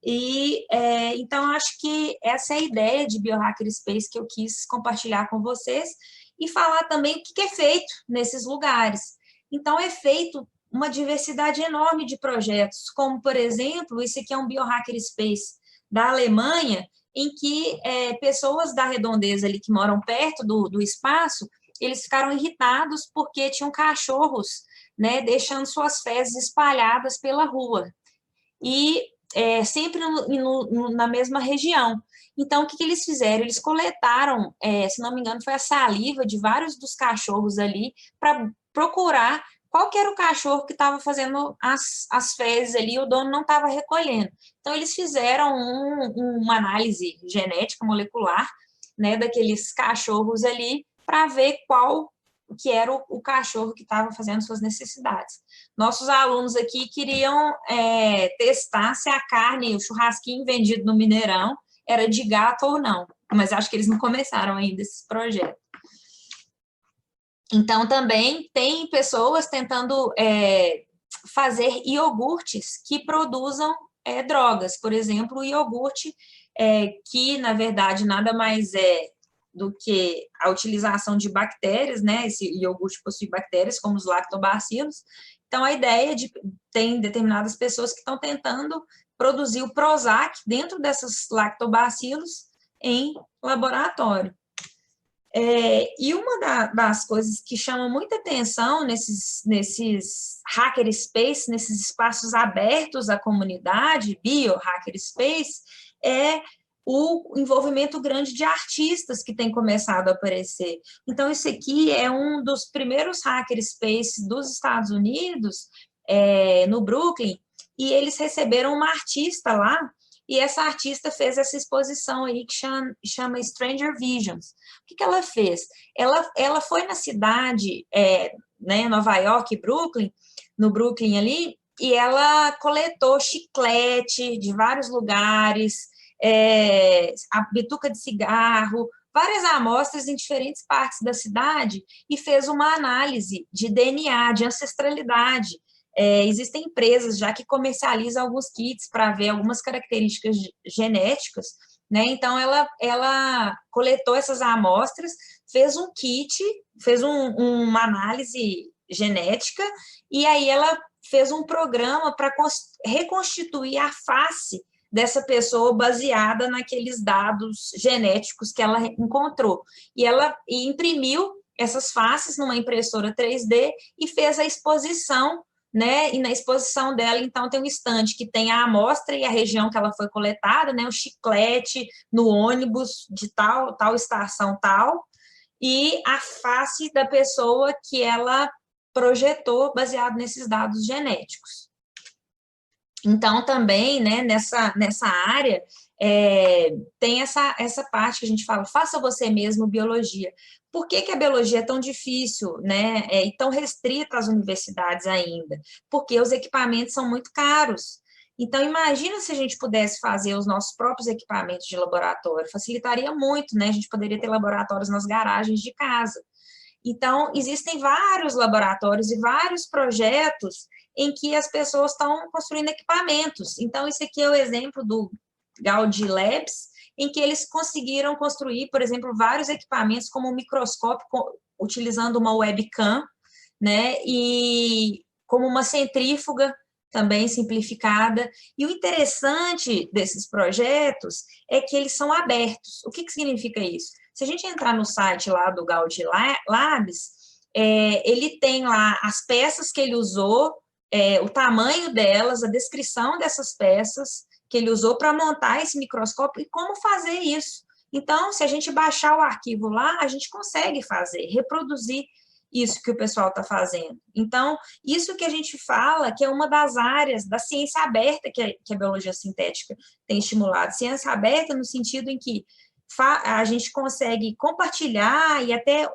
E, então, acho que essa é a ideia de biohackerspace que eu quis compartilhar com vocês, e falar também o que é feito nesses lugares. Então, é feito uma diversidade enorme de projetos, como, por exemplo, esse aqui é um biohackerspace da Alemanha, em que pessoas da redondeza ali que moram perto do espaço, eles ficaram irritados porque tinham cachorros, né, deixando suas fezes espalhadas pela rua. E sempre na mesma região. Então, o que eles fizeram? Eles coletaram, se não me engano, foi a saliva de vários dos cachorros ali, para procurar qual que era o cachorro que estava fazendo as fezes ali, e o dono não estava recolhendo. Então, eles fizeram uma análise genética molecular, né, daqueles cachorros ali, para ver qual que era o cachorro que estava fazendo suas necessidades. Nossos alunos aqui queriam testar se a carne, o churrasquinho vendido no Mineirão, era de gato ou não, mas acho que eles não começaram ainda esse projeto. Então, também tem pessoas tentando fazer iogurtes que produzam drogas. Por exemplo, o iogurte, que, na verdade, nada mais é do que a utilização de bactérias, né? Esse iogurte possui bactérias, como os lactobacilos. Então, a ideia tem determinadas pessoas que estão tentando produzir o Prozac dentro dessas lactobacilos, em laboratório. E uma das coisas que chama muita atenção nesses hackerspace, nesses espaços abertos à comunidade, bio-hackerspace, é o envolvimento grande de artistas que tem começado a aparecer. Então, isso aqui é um dos primeiros hackerspace dos Estados Unidos, no Brooklyn, e eles receberam uma artista lá, e essa artista fez essa exposição aí que chama Stranger Visions. O que ela fez? Ela foi na cidade, né, Nova York, Brooklyn, no Brooklyn ali, e ela coletou chiclete de vários lugares, a bituca de cigarro, várias amostras em diferentes partes da cidade e fez uma análise de DNA, de ancestralidade. Existem empresas já que comercializam alguns kits para ver algumas características genéticas, né? Então, ela coletou essas amostras, fez um kit, fez uma análise genética, e aí ela fez um programa para reconstituir a face dessa pessoa baseada naqueles dados genéticos que ela encontrou. E ela imprimiu essas faces numa impressora 3D e fez a exposição, né? E na exposição dela, então, tem um estande que tem a amostra e a região que ela foi coletada, né? O chiclete no ônibus de tal estação tal, e a face da pessoa que ela projetou baseado nesses dados genéticos. Então, também, né, nessa área, tem essa parte que a gente fala, faça você mesmo biologia. Por que a biologia é tão difícil, né, e tão restrita às universidades ainda? Porque os equipamentos são muito caros. Então, imagina se a gente pudesse fazer os nossos próprios equipamentos de laboratório, facilitaria muito, né? A gente poderia ter laboratórios nas garagens de casa. Então, existem vários laboratórios e vários projetos em que as pessoas estão construindo equipamentos. Então, esse aqui é o exemplo do Gaudi Labs, em que eles conseguiram construir, por exemplo, vários equipamentos, como um microscópio, utilizando uma webcam, né, e como uma centrífuga, também simplificada. E o interessante desses projetos é que eles são abertos. O que significa isso? Se a gente entrar no site lá do Gaudi Labs, ele tem lá as peças que ele usou, o tamanho delas, a descrição dessas peças que ele usou para montar esse microscópio e como fazer isso. Então, se a gente baixar o arquivo lá, a gente consegue fazer, reproduzir isso que o pessoal está fazendo. Então, isso que a gente fala que é uma das áreas da ciência aberta que a biologia sintética tem estimulado. Ciência aberta no sentido em que a gente consegue compartilhar e até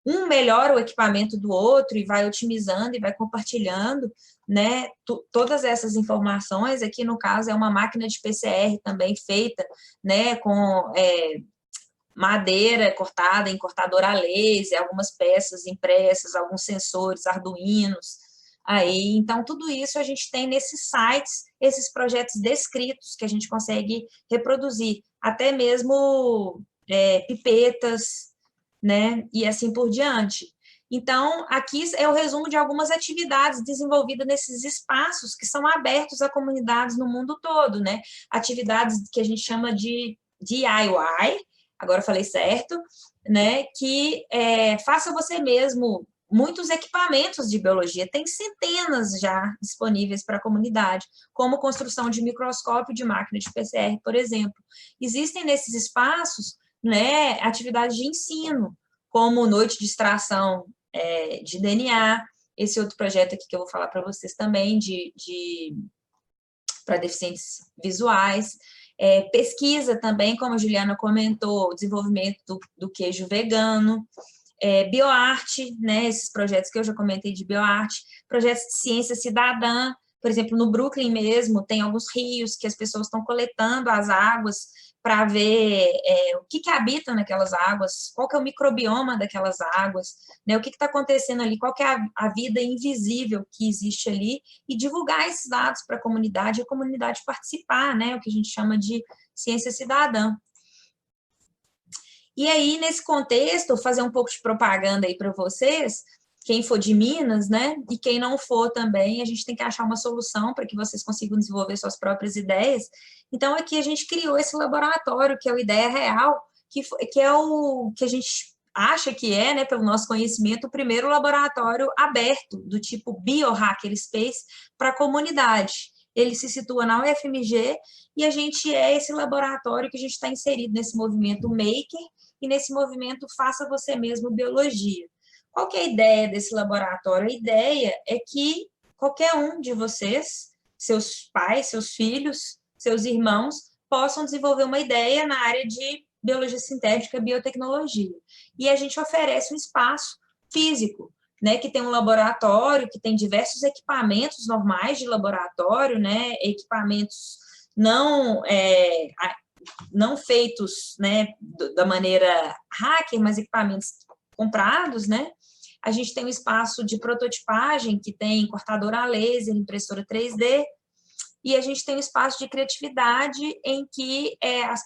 um melhora o equipamento do outro e vai otimizando e vai compartilhando, né, todas essas informações. Aqui, no caso, é uma máquina de PCR também feita, né, com madeira cortada em cortador a laser, algumas peças impressas, alguns sensores, arduinos, aí, então, tudo isso a gente tem nesses sites, esses projetos descritos que a gente consegue reproduzir, até mesmo pipetas, né, e assim por diante. Então, aqui é o resumo de algumas atividades desenvolvidas nesses espaços que são abertos a comunidades no mundo todo, né, atividades que a gente chama de DIY, agora eu falei certo, né, que faça você mesmo muitos equipamentos de biologia, tem centenas já disponíveis para a comunidade, como construção de microscópio de máquina de PCR, por exemplo. Existem nesses espaços, né, atividades de ensino, como noite de extração de DNA, esse outro projeto aqui que eu vou falar para vocês também, para deficientes visuais, pesquisa também, como a Juliana comentou, o desenvolvimento do queijo vegano, bioarte, né, esses projetos que eu já comentei de bioarte, projetos de ciência cidadã, por exemplo, no Brooklyn mesmo, tem alguns rios que as pessoas estão coletando as águas para ver o que habita naquelas águas, qual que é o microbioma daquelas águas, né, o que está acontecendo ali, qual que é a vida invisível que existe ali, e divulgar esses dados para a comunidade participar, né, o que a gente chama de ciência cidadã. E aí, nesse contexto, fazer um pouco de propaganda aí para vocês, quem for de Minas, né? E quem não for também, a gente tem que achar uma solução para que vocês consigam desenvolver suas próprias ideias. Então, aqui a gente criou esse laboratório, que é o Ideia Real, que é o que a gente acha que é, né, pelo nosso conhecimento, o primeiro laboratório aberto, do tipo Biohackerspace, para a comunidade. Ele se situa na UFMG e a gente é esse laboratório que a gente está inserido nesse movimento Maker e nesse movimento Faça Você Mesmo Biologia. Qual que é a ideia desse laboratório? A ideia é que qualquer um de vocês, seus pais, seus filhos, seus irmãos, possam desenvolver uma ideia na área de biologia sintética e biotecnologia. E a gente oferece um espaço físico, né, que tem um laboratório, que tem diversos equipamentos normais de laboratório, né, equipamentos não feitos, né, da maneira hacker, mas equipamentos comprados, né. A gente tem um espaço de prototipagem, que tem cortadora a laser, impressora 3D, e a gente tem um espaço de criatividade em que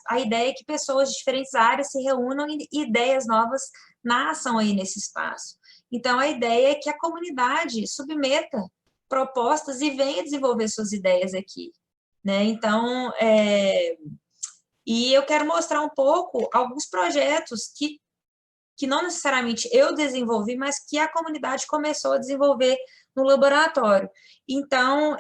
a ideia é que pessoas de diferentes áreas se reúnam e ideias novas nasçam aí nesse espaço. Então, a ideia é que a comunidade submeta propostas e venha desenvolver suas ideias aqui, né? Então, e eu quero mostrar um pouco alguns projetos que não necessariamente eu desenvolvi, mas que a comunidade começou a desenvolver no laboratório. Então,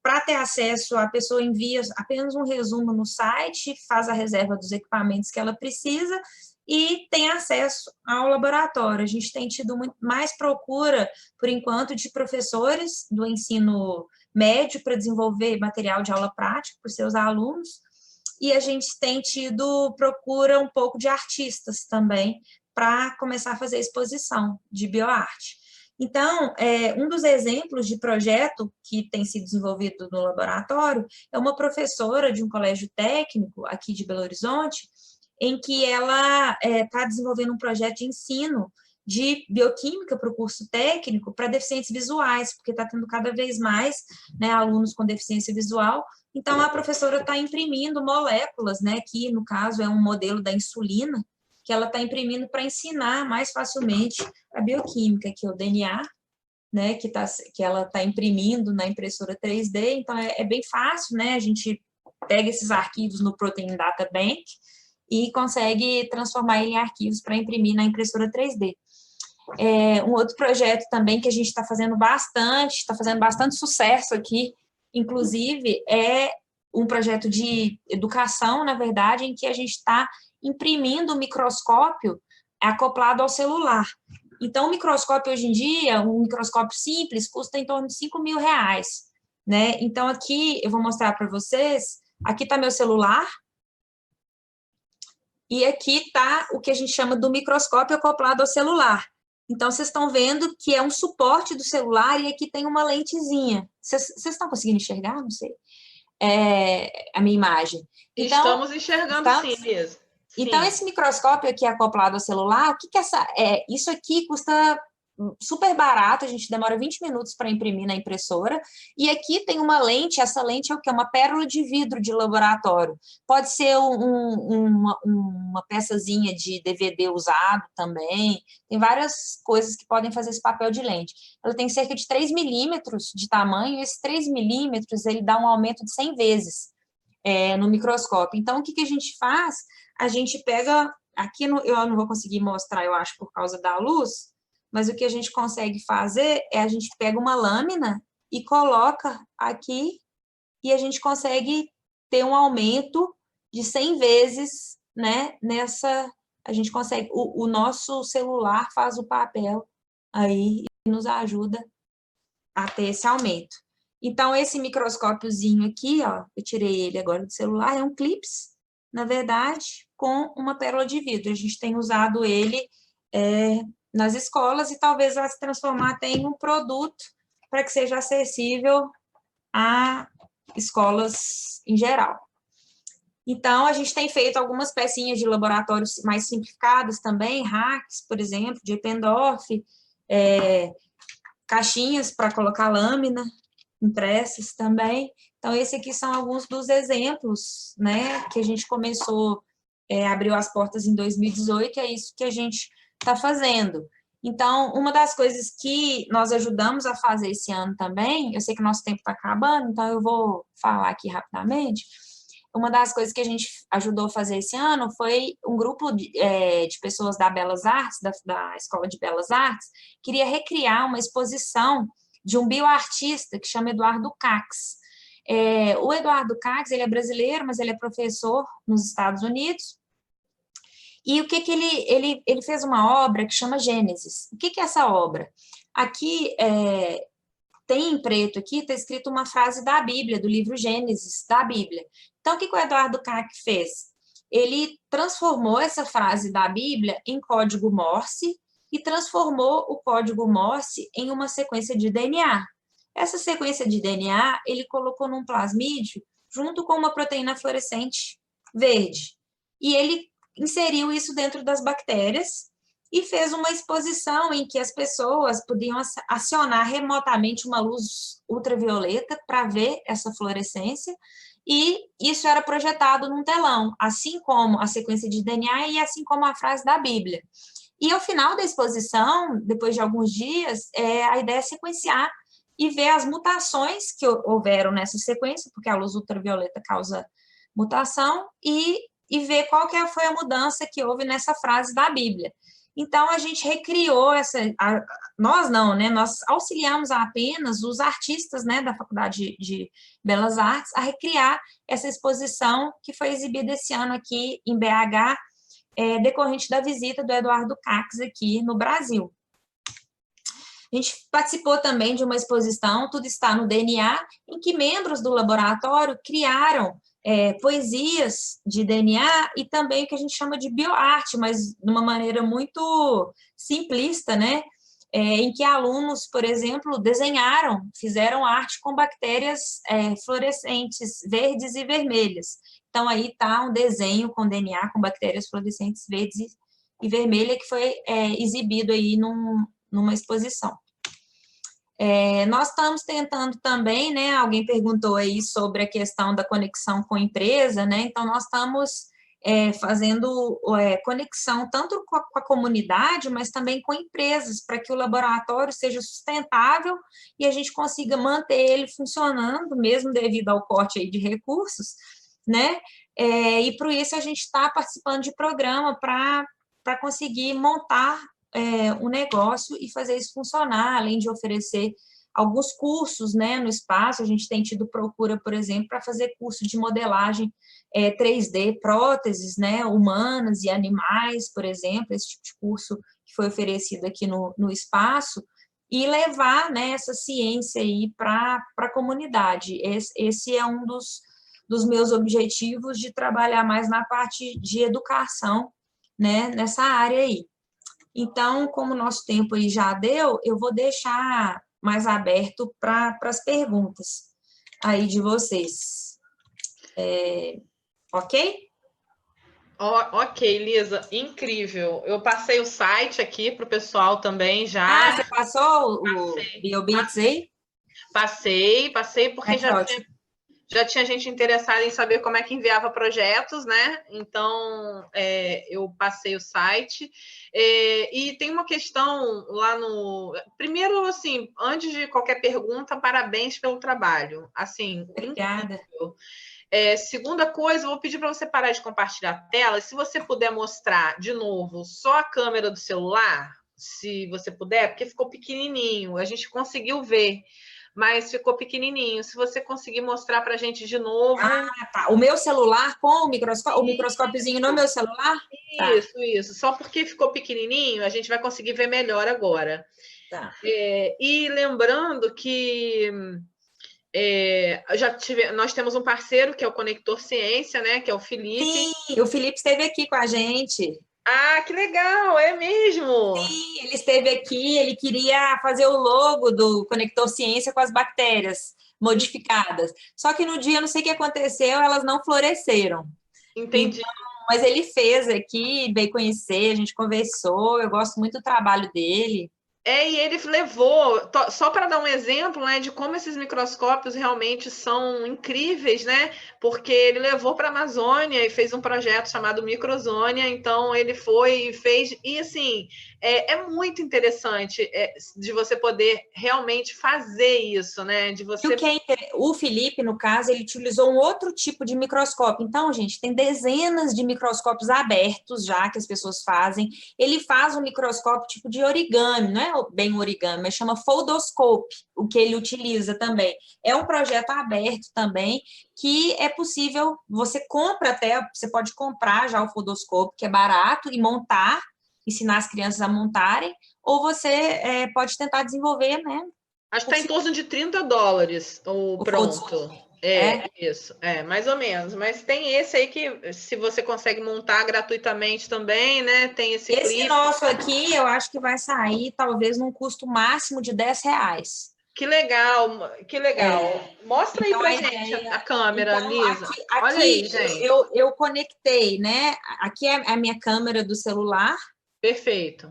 para ter acesso, a pessoa envia apenas um resumo no site, faz a reserva dos equipamentos que ela precisa e tem acesso ao laboratório. A gente tem tido mais procura, por enquanto, de professores do ensino médio para desenvolver material de aula prática para os seus alunos, e a gente tem tido procura um pouco de artistas também, para começar a fazer exposição de bioarte. Então, um dos exemplos de projeto que tem sido desenvolvido no laboratório é uma professora de um colégio técnico aqui de Belo Horizonte, em que ela está desenvolvendo um projeto de ensino de bioquímica para o curso técnico para deficientes visuais, porque está tendo cada vez mais, né, alunos com deficiência visual. Então, a professora está imprimindo moléculas, né, que no caso é um modelo da insulina, que ela está imprimindo para ensinar mais facilmente a bioquímica, que é o DNA, né, que ela está imprimindo na impressora 3D, então é bem fácil, né, a gente pega esses arquivos no Protein Data Bank e consegue transformar ele em arquivos para imprimir na impressora 3D. Um outro projeto também que a gente está fazendo bastante sucesso aqui, inclusive, é um projeto de educação, na verdade, em que a gente está imprimindo um microscópio acoplado ao celular. Então, o microscópio hoje em dia, um microscópio simples, custa em torno de R$5.000, né? Então, aqui eu vou mostrar para vocês, aqui está meu celular, e aqui está o que a gente chama do microscópio acoplado ao celular. Então, vocês estão vendo que é um suporte do celular e aqui tem uma lentezinha. Vocês estão conseguindo enxergar? Não sei. A minha imagem. Então,
estamos enxergando sim mesmo.
Então, esse microscópio aqui acoplado ao celular, o que que isso aqui custa super barato, a gente demora 20 minutos para imprimir na impressora, e aqui tem uma lente, essa lente é o que? Uma pérola de vidro de laboratório. Pode ser uma peçazinha de DVD usado também, tem várias coisas que podem fazer esse papel de lente. Ela tem cerca de 3 milímetros de tamanho, e esses 3 milímetros, ele dá um aumento de 100 vezes no microscópio. Então, o que que a gente faz? A gente pega, aqui eu não vou conseguir mostrar, eu acho, por causa da luz, mas o que a gente consegue fazer é a gente pega uma lâmina e coloca aqui e a gente consegue ter um aumento de 100 vezes, né, a gente consegue, o nosso celular faz o papel aí e nos ajuda a ter esse aumento. Então, esse microscópiozinho aqui, ó, eu tirei ele agora do celular, é um clips, na verdade, com uma pérola de vidro. A gente tem usado ele nas escolas e talvez vai se transformar até em um produto para que seja acessível a escolas em geral. Então, a gente tem feito algumas pecinhas de laboratórios mais simplificadas também, hacks, por exemplo, de Eppendorf, caixinhas para colocar lâmina, impressas também. Então, esses aqui são alguns dos exemplos, né, que a gente começou, abriu as portas em 2018, é isso que a gente está fazendo. Então, uma das coisas que nós ajudamos a fazer esse ano também, eu sei que nosso tempo está acabando, então eu vou falar aqui rapidamente. Uma das coisas que a gente ajudou a fazer esse ano foi um grupo de pessoas da Belas Artes, da Escola de Belas Artes, queria recriar uma exposição de um bioartista que chama Eduardo Cax. O Eduardo Cax, ele é brasileiro, mas ele é professor nos Estados Unidos. E o que ele fez uma obra que chama Gênesis. O que é essa obra? Aqui tem em preto aqui, está escrito uma frase da Bíblia, do livro Gênesis, da Bíblia. Então, o que o Eduardo Cac fez? Ele transformou essa frase da Bíblia em código Morse e transformou o código Morse em uma sequência de DNA. Essa sequência de DNA, ele colocou num plasmídio junto com uma proteína fluorescente verde. E ele inseriu isso dentro das bactérias e fez uma exposição em que as pessoas podiam acionar remotamente uma luz ultravioleta para ver essa fluorescência, e isso era projetado num telão, assim como a sequência de DNA e assim como a frase da Bíblia. E ao final da exposição, depois de alguns dias, a ideia é sequenciar e ver as mutações que houveram nessa sequência, porque a luz ultravioleta causa mutação, e ver qual que foi a mudança que houve nessa frase da Bíblia. Então, a gente recriou nós não, né? Nós auxiliamos apenas os artistas, né, da Faculdade de Belas Artes a recriar essa exposição que foi exibida esse ano aqui em BH, decorrente da visita do Eduardo Cax aqui no Brasil. A gente participou também de uma exposição, Tudo Está no DNA, em que membros do laboratório criaram poesias de DNA e também o que a gente chama de bioarte, mas de uma maneira muito simplista, né? Em que alunos, por exemplo, fizeram arte com bactérias fluorescentes verdes e vermelhas. Então, aí está um desenho com DNA com bactérias fluorescentes verdes e vermelhas que foi exibido aí numa exposição. Nós estamos tentando também, né, alguém perguntou aí sobre a questão da conexão com a empresa, né, então nós estamos fazendo conexão tanto com a comunidade, mas também com empresas, para que o laboratório seja sustentável e a gente consiga manter ele funcionando, mesmo devido ao corte aí de recursos, né, e por isso a gente está participando de programa para conseguir montar um negócio e fazer isso funcionar, além de oferecer alguns cursos, né, no espaço. A gente tem tido procura, por exemplo, para fazer curso de modelagem 3D, próteses, né, humanas e animais, por exemplo, esse tipo de curso que foi oferecido aqui no espaço, e levar, né, essa ciência aí para a comunidade. Esse é um dos meus objetivos, de trabalhar mais na parte de educação, né, nessa área aí. Então, como o nosso tempo aí já deu, eu vou deixar mais aberto para as perguntas aí de vocês. Ok?
Ok, Lisa, incrível. Eu passei o site aqui para o pessoal também já.
Você passou o BioBits aí?
Passei porque já tinha gente interessada em saber como é que enviava projetos, né? Então, eu passei o site. E tem uma questão lá no... Primeiro, assim, antes de qualquer pergunta, parabéns pelo trabalho. Assim,
obrigada.
Incrível. Segunda coisa, eu vou pedir para você parar de compartilhar a tela. Se você puder mostrar, de novo, só a câmera do celular, se você puder, porque ficou pequenininho. A gente conseguiu ver, mas ficou pequenininho. Se você conseguir mostrar para a gente de novo...
Tá. O meu celular com o microscópiozinho no meu celular?
Isso. Só porque ficou pequenininho, a gente vai conseguir ver melhor agora.
Tá.
E lembrando que nós temos um parceiro, que é o Conector Ciência, né? Que é o Felipe.
Sim, o Felipe esteve aqui com a gente.
Ah, que legal, é mesmo?
Sim, ele esteve aqui, ele queria fazer o logo do Conector Ciência com as bactérias modificadas. Só que no dia, não sei o que aconteceu, elas não floresceram.
Entendi.
Então, mas ele fez aqui, veio conhecer, a gente conversou, eu gosto muito do trabalho dele.
E ele levou, só para dar um exemplo, né, de como esses microscópios realmente são incríveis, né? Porque ele levou para a Amazônia e fez um projeto chamado Microzônia, então ele foi e fez, e assim, é muito interessante de você poder realmente fazer isso, né? De você.
O Felipe, no caso, ele utilizou um outro tipo de microscópio. Então, gente, tem dezenas de microscópios abertos já que as pessoas fazem. Ele faz um microscópio tipo de origami, não é bem origami, mas chama foldoscope, o que ele utiliza também. É um projeto aberto também, que é possível, você pode comprar já o foldoscope, que é barato, e montar, ensinar as crianças a montarem, ou você pode tentar desenvolver, né?
Acho que está em torno de $30 o pronto. Isso, mais ou menos. Mas tem esse aí que, se você consegue montar gratuitamente também, né? Tem esse clipe.
Nosso aqui, eu acho que vai sair talvez num custo máximo de R$10.
Que legal, que legal. Mostra
então,
aí pra gente a câmera,
então,
Lisa.
Aqui,
olha aí, gente.
Eu conectei, né? Aqui é a minha câmera do celular.
Perfeito.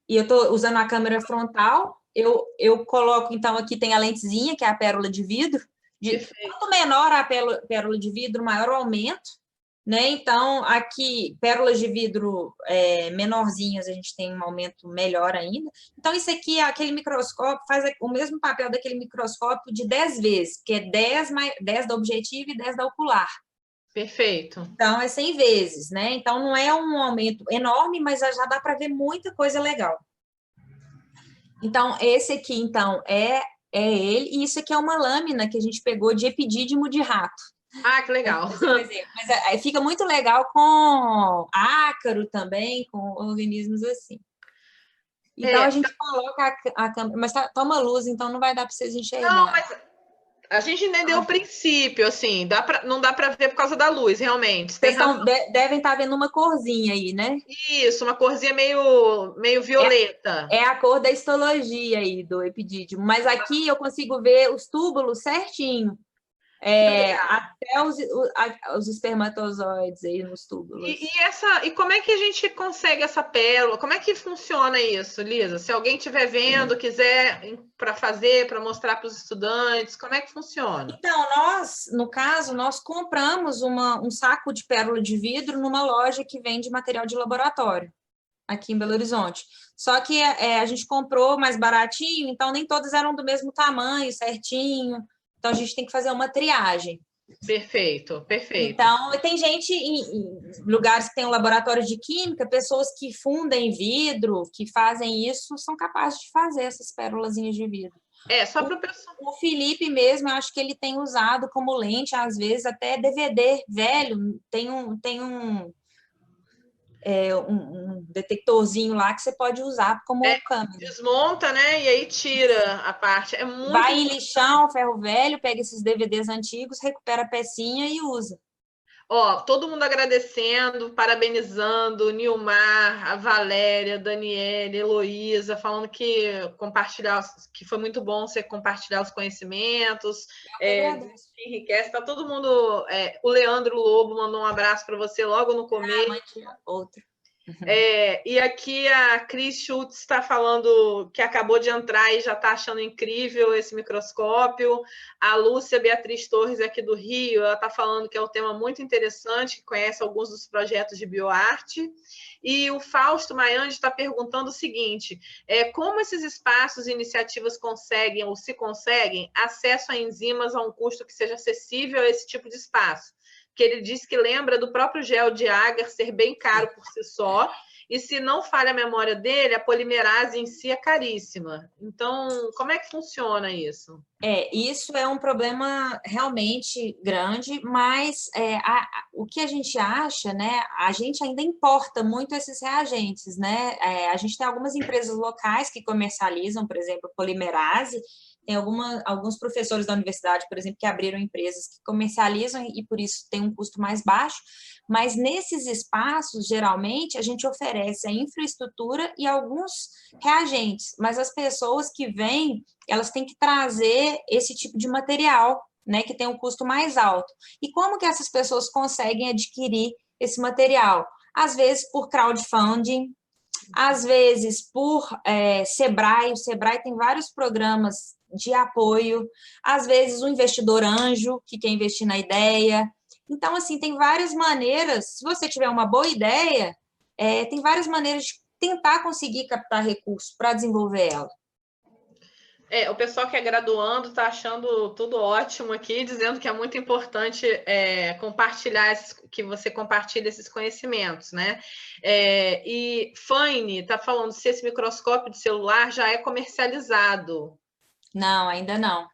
E eu estou usando a câmera frontal. Eu coloco, então, aqui tem a lentezinha, que é a pérola de vidro. Quanto menor a pérola de vidro, maior o aumento. Né? Então, aqui, pérolas de vidro menorzinhas, a gente tem um aumento melhor ainda. Então, isso aqui, aquele microscópio, faz o mesmo papel daquele microscópio de 10 vezes, que é 10 da objetiva e 10 da ocular.
Perfeito.
Então, é 100 vezes, né? Então, não é um aumento enorme, mas já dá para ver muita coisa legal. Então, esse aqui, então, é ele, e isso aqui é uma lâmina que a gente pegou de epidídimo de rato.
Ah, que legal.
Mas fica muito legal com ácaro também, com organismos assim. Então, a gente coloca a câmera, mas toma luz, então não vai dar para vocês enxergar.
Não, mas a gente entendeu o princípio, assim, não dá para ver por causa da luz, realmente.
Vocês devem estar vendo uma corzinha aí, né?
Isso, uma corzinha meio violeta.
É a cor da histologia aí do epidídimo. Mas aqui eu consigo ver os túbulos certinho. Até os espermatozoides aí nos túbulos.
E como é que a gente consegue essa pérola? Como é que funciona isso, Lisa? Se alguém estiver vendo, quiser para mostrar para os estudantes, como é que funciona?
Então, no caso, nós compramos um saco de pérola de vidro numa loja que vende material de laboratório, aqui em Belo Horizonte. Só que a gente comprou mais baratinho, então nem todas eram do mesmo tamanho, certinho. Então, a gente tem que fazer uma triagem.
Perfeito.
Então, tem gente em lugares que tem um laboratório de química, pessoas que fundem vidro, que fazem isso, são capazes de fazer essas pérolazinhas de vidro.
Só para o pessoal.
O Felipe mesmo, eu acho que ele tem usado como lente, às vezes, até DVD velho, tem um detectorzinho lá que você pode usar como câmera.
Desmonta, né? E aí tira a parte.
Vai em lixão, ferro velho, pega esses DVDs antigos, recupera a pecinha e usa.
Todo mundo agradecendo, parabenizando, Nilmar, a Valéria, a Daniela, a Heloísa, falando que foi muito bom você compartilhar os conhecimentos, enriquece, tá todo mundo. O Leandro Lobo mandou um abraço para você logo no começo.
Outro.
E aqui a Cris Schultz está falando que acabou de entrar e já está achando incrível esse microscópio. A Lúcia Beatriz Torres, aqui do Rio, ela está falando que é um tema muito interessante, que conhece alguns dos projetos de bioarte. E o Fausto Maiande está perguntando o seguinte: como esses espaços e iniciativas conseguem, ou se conseguem, acesso a enzimas a um custo que seja acessível a esse tipo de espaço? Que ele disse que lembra do próprio gel de agar ser bem caro por si só, e se não falha a memória dele, a polimerase em si é caríssima. Então, como é que funciona isso?
Isso é um problema realmente grande, mas o que a gente acha, né? A gente ainda importa muito esses reagentes, né? A gente tem algumas empresas locais que comercializam, por exemplo, polimerase. Tem alguns professores da universidade, por exemplo, que abriram empresas que comercializam e, por isso, tem um custo mais baixo. Mas, nesses espaços, geralmente, a gente oferece a infraestrutura e alguns reagentes. Mas as pessoas que vêm, elas têm que trazer esse tipo de material, né, que tem um custo mais alto. E como que essas pessoas conseguem adquirir esse material? Às vezes, por crowdfunding, às vezes por Sebrae, o Sebrae tem vários programas de apoio, às vezes o investidor anjo, que quer investir na ideia. Então, assim, tem várias maneiras, se você tiver uma boa ideia, tem várias maneiras de tentar conseguir captar recursos para desenvolver ela.
O pessoal que é graduando está achando tudo ótimo aqui, dizendo que é muito importante compartilhar, que você compartilhe esses conhecimentos, né? E Fanny está falando se esse microscópio de celular já é comercializado.
Não, ainda não.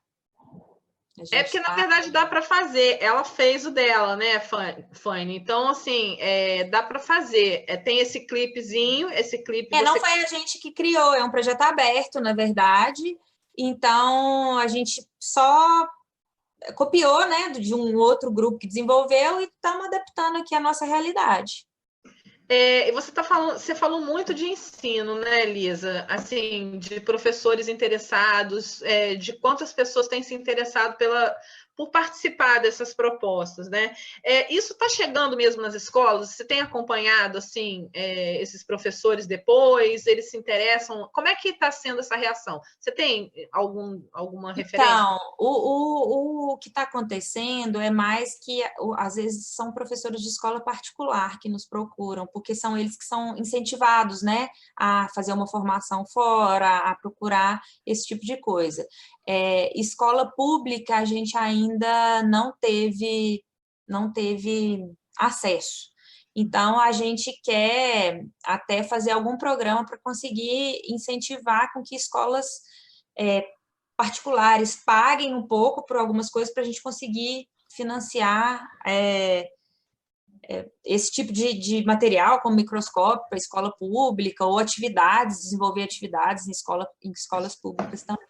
Porque, na verdade, dá para fazer. Ela fez o dela, né, Fanny? Então, assim, dá para fazer. Tem esse clipezinho, esse clipe...
Não foi a gente que criou, é um projeto aberto, na verdade. Então, a gente só copiou, né, de um outro grupo que desenvolveu e estamos adaptando aqui a nossa realidade.
E você falou muito de ensino, né, Elisa? Assim, de professores interessados, de quantas pessoas têm se interessado por participar dessas propostas, né? Isso está chegando mesmo nas escolas? Você tem acompanhado, assim, esses professores depois? Eles se interessam? Como é que está sendo essa reação? Você tem alguma referência?
Então, o que está acontecendo é mais que, às vezes, são professores de escola particular que nos procuram, porque são eles que são incentivados, né, a fazer uma formação fora, a procurar esse tipo de coisa. Escola pública, a gente ainda não teve acesso. Então, a gente quer até fazer algum programa para conseguir incentivar com que escolas particulares paguem um pouco por algumas coisas para a gente conseguir financiar esse tipo de material, como microscópio para escola pública, ou desenvolver atividades em escolas públicas também.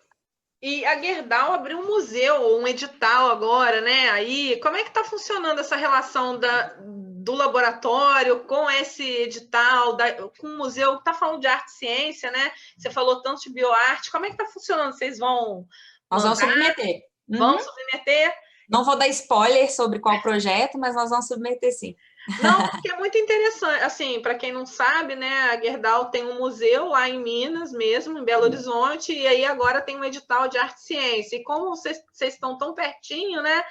E a Gerdau abriu um museu, um edital agora, né? Aí, como é que está funcionando essa relação do laboratório com esse edital, com o museu? Está falando de arte e ciência, né? Você falou tanto de bioarte. Como é que está funcionando? Vocês vão
Nós vamos submeter.
Vão submeter?
Não vou dar spoiler sobre qual projeto, mas nós vamos submeter sim.
Não, porque é muito interessante. Assim, para quem não sabe, né, a Gerdau tem um museu lá em Minas mesmo, em Belo Horizonte, e aí agora tem um edital de arte e ciência. E como vocês estão tão pertinho, né,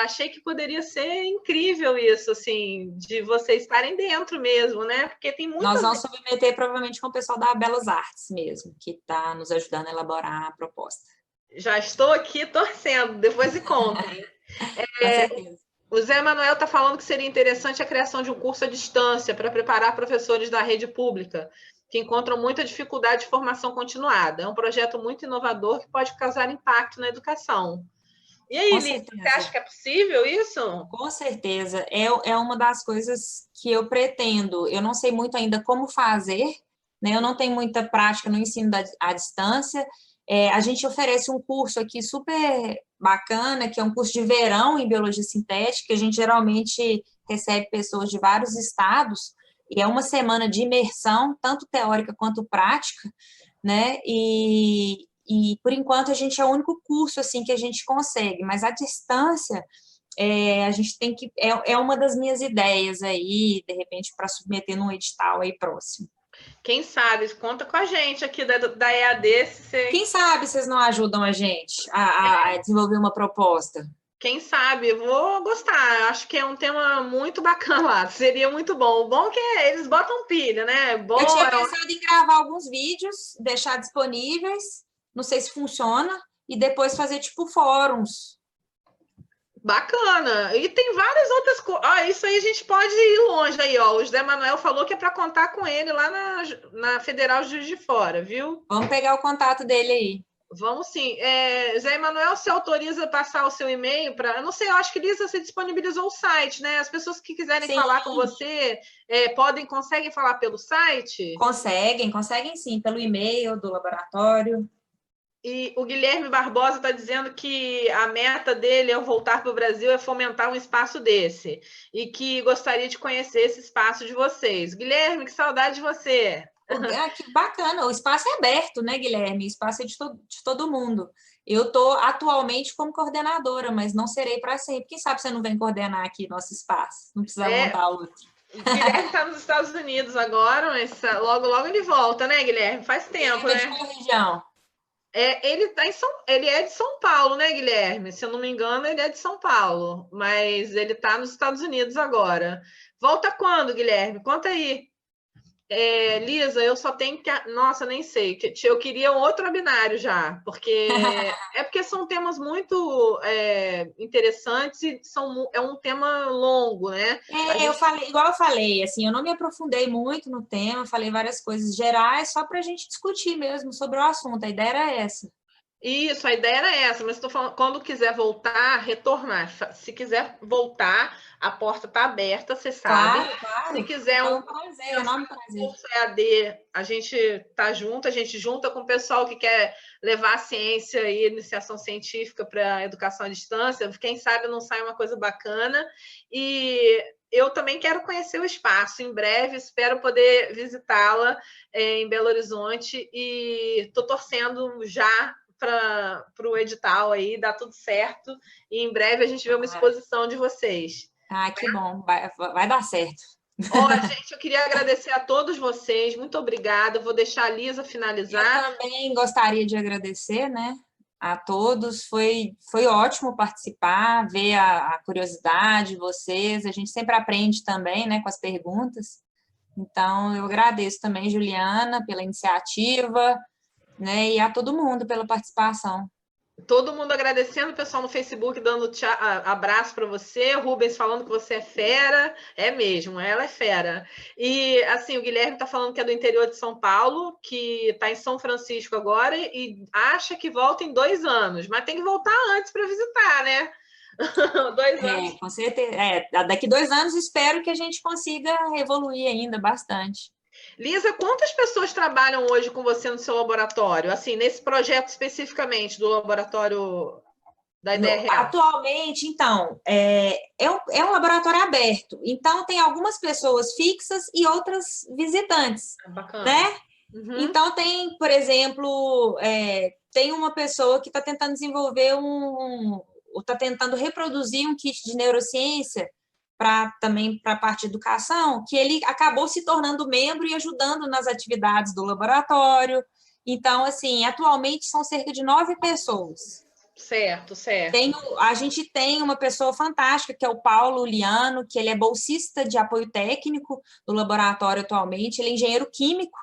achei que poderia ser incrível isso, assim, de vocês estarem dentro mesmo, né? Porque tem muita...
Nós vamos submeter provavelmente com o pessoal da Belas Artes mesmo, que está nos ajudando a elaborar a proposta.
Já estou aqui torcendo, depois me contem.
Com certeza.
O Zé Manuel está falando que seria interessante a criação de um curso à distância para preparar professores da rede pública, que encontram muita dificuldade de formação continuada. É um projeto muito inovador que pode causar impacto na educação. E aí, Lívia, você acha que é possível isso?
Com certeza. É uma das coisas que eu pretendo. Eu não sei muito ainda como fazer, né? Eu não tenho muita prática no ensino à distância. A gente oferece um curso aqui super bacana, que é um curso de verão em biologia sintética, que a gente geralmente recebe pessoas de vários estados, e é uma semana de imersão, tanto teórica quanto prática, né? E por enquanto a gente é o único curso assim que a gente consegue, mas à distância a gente tem que uma das minhas ideias aí, de repente, para submeter num edital aí próximo.
Quem sabe, conta com a gente aqui da EAD.
Quem sabe vocês não ajudam a gente a desenvolver uma proposta?
Quem sabe, vou gostar. Acho que é um tema muito bacana lá. Seria muito bom. O bom é que eles botam pilha, né? Bom,
eu tinha pensado em gravar alguns vídeos, deixar disponíveis, não sei se funciona, e depois fazer tipo fóruns.
Bacana. E tem várias outras coisas. Isso aí a gente pode ir longe aí, ó. O José Manuel falou que é para contar com ele lá na Federal de Juiz de Fora, viu?
Vamos pegar o contato dele aí.
Vamos sim. Zé Emanuel, você autoriza passar o seu e-mail para... Eu não sei, eu acho que Lisa, você disponibilizou o site, né? As pessoas que quiserem falar com você conseguem falar pelo site?
Conseguem sim, pelo e-mail do laboratório.
E o Guilherme Barbosa está dizendo que a meta dele ao voltar para o Brasil é fomentar um espaço desse e que gostaria de conhecer esse espaço de vocês. Guilherme, que saudade de você!
Que bacana, o espaço é aberto, né, Guilherme? O espaço é de todo mundo. Eu estou atualmente como coordenadora, mas não serei para sempre. Quem sabe você não vem coordenar aqui nosso espaço? Não precisa montar outro.
Guilherme está nos Estados Unidos agora, mas logo, logo ele volta, né, Guilherme? Faz tempo,
Ele é de
né?
qual região?
Ele é de São Paulo, né, Guilherme? Se eu não me engano, ele é de São Paulo, mas ele está nos Estados Unidos agora. Volta quando, Guilherme? Conta aí. Lisa, eu só tenho que. Nossa, nem sei. Eu queria um outro webinário já, porque são temas muito interessantes e é um tema longo, né? A
Eu
gente
falei, igual eu falei, assim, eu não me aprofundei muito no tema, falei várias coisas gerais, só para a gente discutir mesmo sobre o assunto. A ideia era essa.
Isso, a ideia era essa, mas estou falando, quando quiser voltar, retornar. Se quiser voltar, a porta está aberta, você sabe.
Claro,
Se
claro.
quiser
É
um
um prazer, é um enorme prazer.
curso EAD, a gente tá junto, a gente junta com o pessoal que quer levar a ciência e iniciação científica para a educação à distância. Quem sabe não sai uma coisa bacana. E eu também quero conhecer o espaço. Em breve, espero poder visitá-la em Belo Horizonte e estou torcendo já para o edital aí, dar tudo certo. E em breve a gente vê uma exposição de vocês.
Ah, que bom, vai dar certo.
Ó, gente, eu queria agradecer a todos vocês, muito obrigada. Vou deixar a Lisa
Eu
finalizar.
também gostaria de agradecer, né, a todos. Foi ótimo participar, ver a curiosidade de vocês. A gente sempre aprende também, né, com as perguntas. Então, eu agradeço também, Juliana, pela iniciativa, né, e a todo mundo pela participação.
Todo mundo agradecendo, o pessoal no Facebook dando abraço para você, Rubens falando que você é fera, é mesmo, ela é fera. E assim, o Guilherme está falando que é do interior de São Paulo, que está em São Francisco agora e acha que volta em 2 anos, mas tem que voltar antes para visitar, né? 2 anos.
Com certeza. Daqui 2 anos espero que a gente consiga evoluir ainda bastante.
Lisa, quantas pessoas trabalham hoje com você no seu laboratório? Assim, nesse projeto especificamente do laboratório da Ideia Real?
Atualmente, então, é um laboratório aberto. Então, tem algumas pessoas fixas e outras visitantes,
Bacana.
né?
Uhum.
Então, tem, por exemplo, tem uma pessoa que está tentando desenvolver está tentando reproduzir um kit de neurociência também para a parte de educação, que ele acabou se tornando membro e ajudando nas atividades do laboratório. Então, assim, atualmente são cerca de 9 pessoas.
Certo, certo.
A gente tem uma pessoa fantástica, que é o Paulo Liano, que ele é bolsista de apoio técnico do laboratório atualmente, ele é engenheiro químico,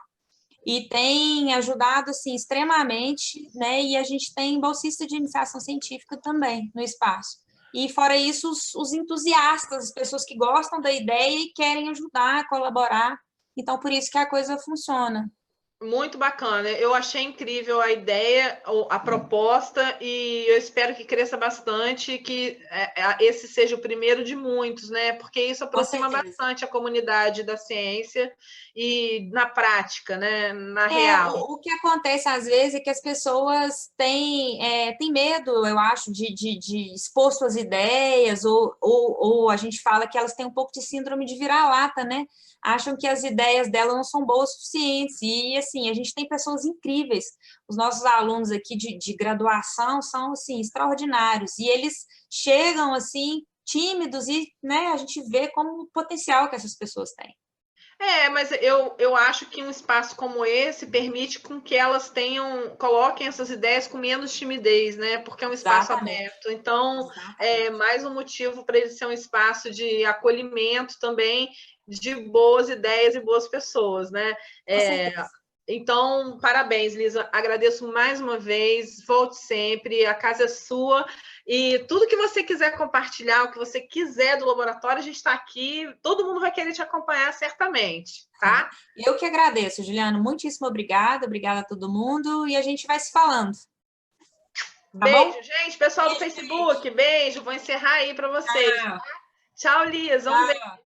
e tem ajudado assim, extremamente, né? E a gente tem bolsista de iniciação científica também no espaço. E fora isso, os entusiastas, as pessoas que gostam da ideia e querem ajudar, colaborar. Então, por isso que a coisa funciona.
Muito bacana. Eu achei incrível a ideia, a proposta, e eu espero que cresça bastante, que esse seja o primeiro de muitos, né? Porque isso aproxima bastante a comunidade da ciência e na prática, né? Na real.
O que acontece às vezes é que as pessoas têm medo, eu acho, de expor suas ideias, ou a gente fala que elas têm um pouco de síndrome de vira-lata, né? Acham que as ideias dela não são boas o suficientes. E, assim, a gente tem pessoas incríveis. Os nossos alunos aqui de graduação são, assim, extraordinários. E eles chegam, assim, tímidos e, né, a gente vê como o potencial que essas pessoas têm.
Mas eu acho que um espaço como esse permite com que elas coloquem essas ideias com menos timidez, né? Porque é um espaço aberto. Então, é mais um motivo para ele ser um espaço de acolhimento também de boas ideias e boas pessoas, né? Então, parabéns, Lisa. Agradeço mais uma vez. Volte sempre. A casa é sua. E tudo que você quiser compartilhar, o que você quiser do laboratório, a gente está aqui. Todo mundo vai querer te acompanhar, certamente, tá?
Eu que agradeço, Juliana. Muitíssimo obrigada. Obrigada a todo mundo. E a gente vai se falando. Tá
beijo,
bom?
gente. Pessoal do Facebook, beijo. Vou encerrar aí para vocês. Tchau, Lisa. Um beijo.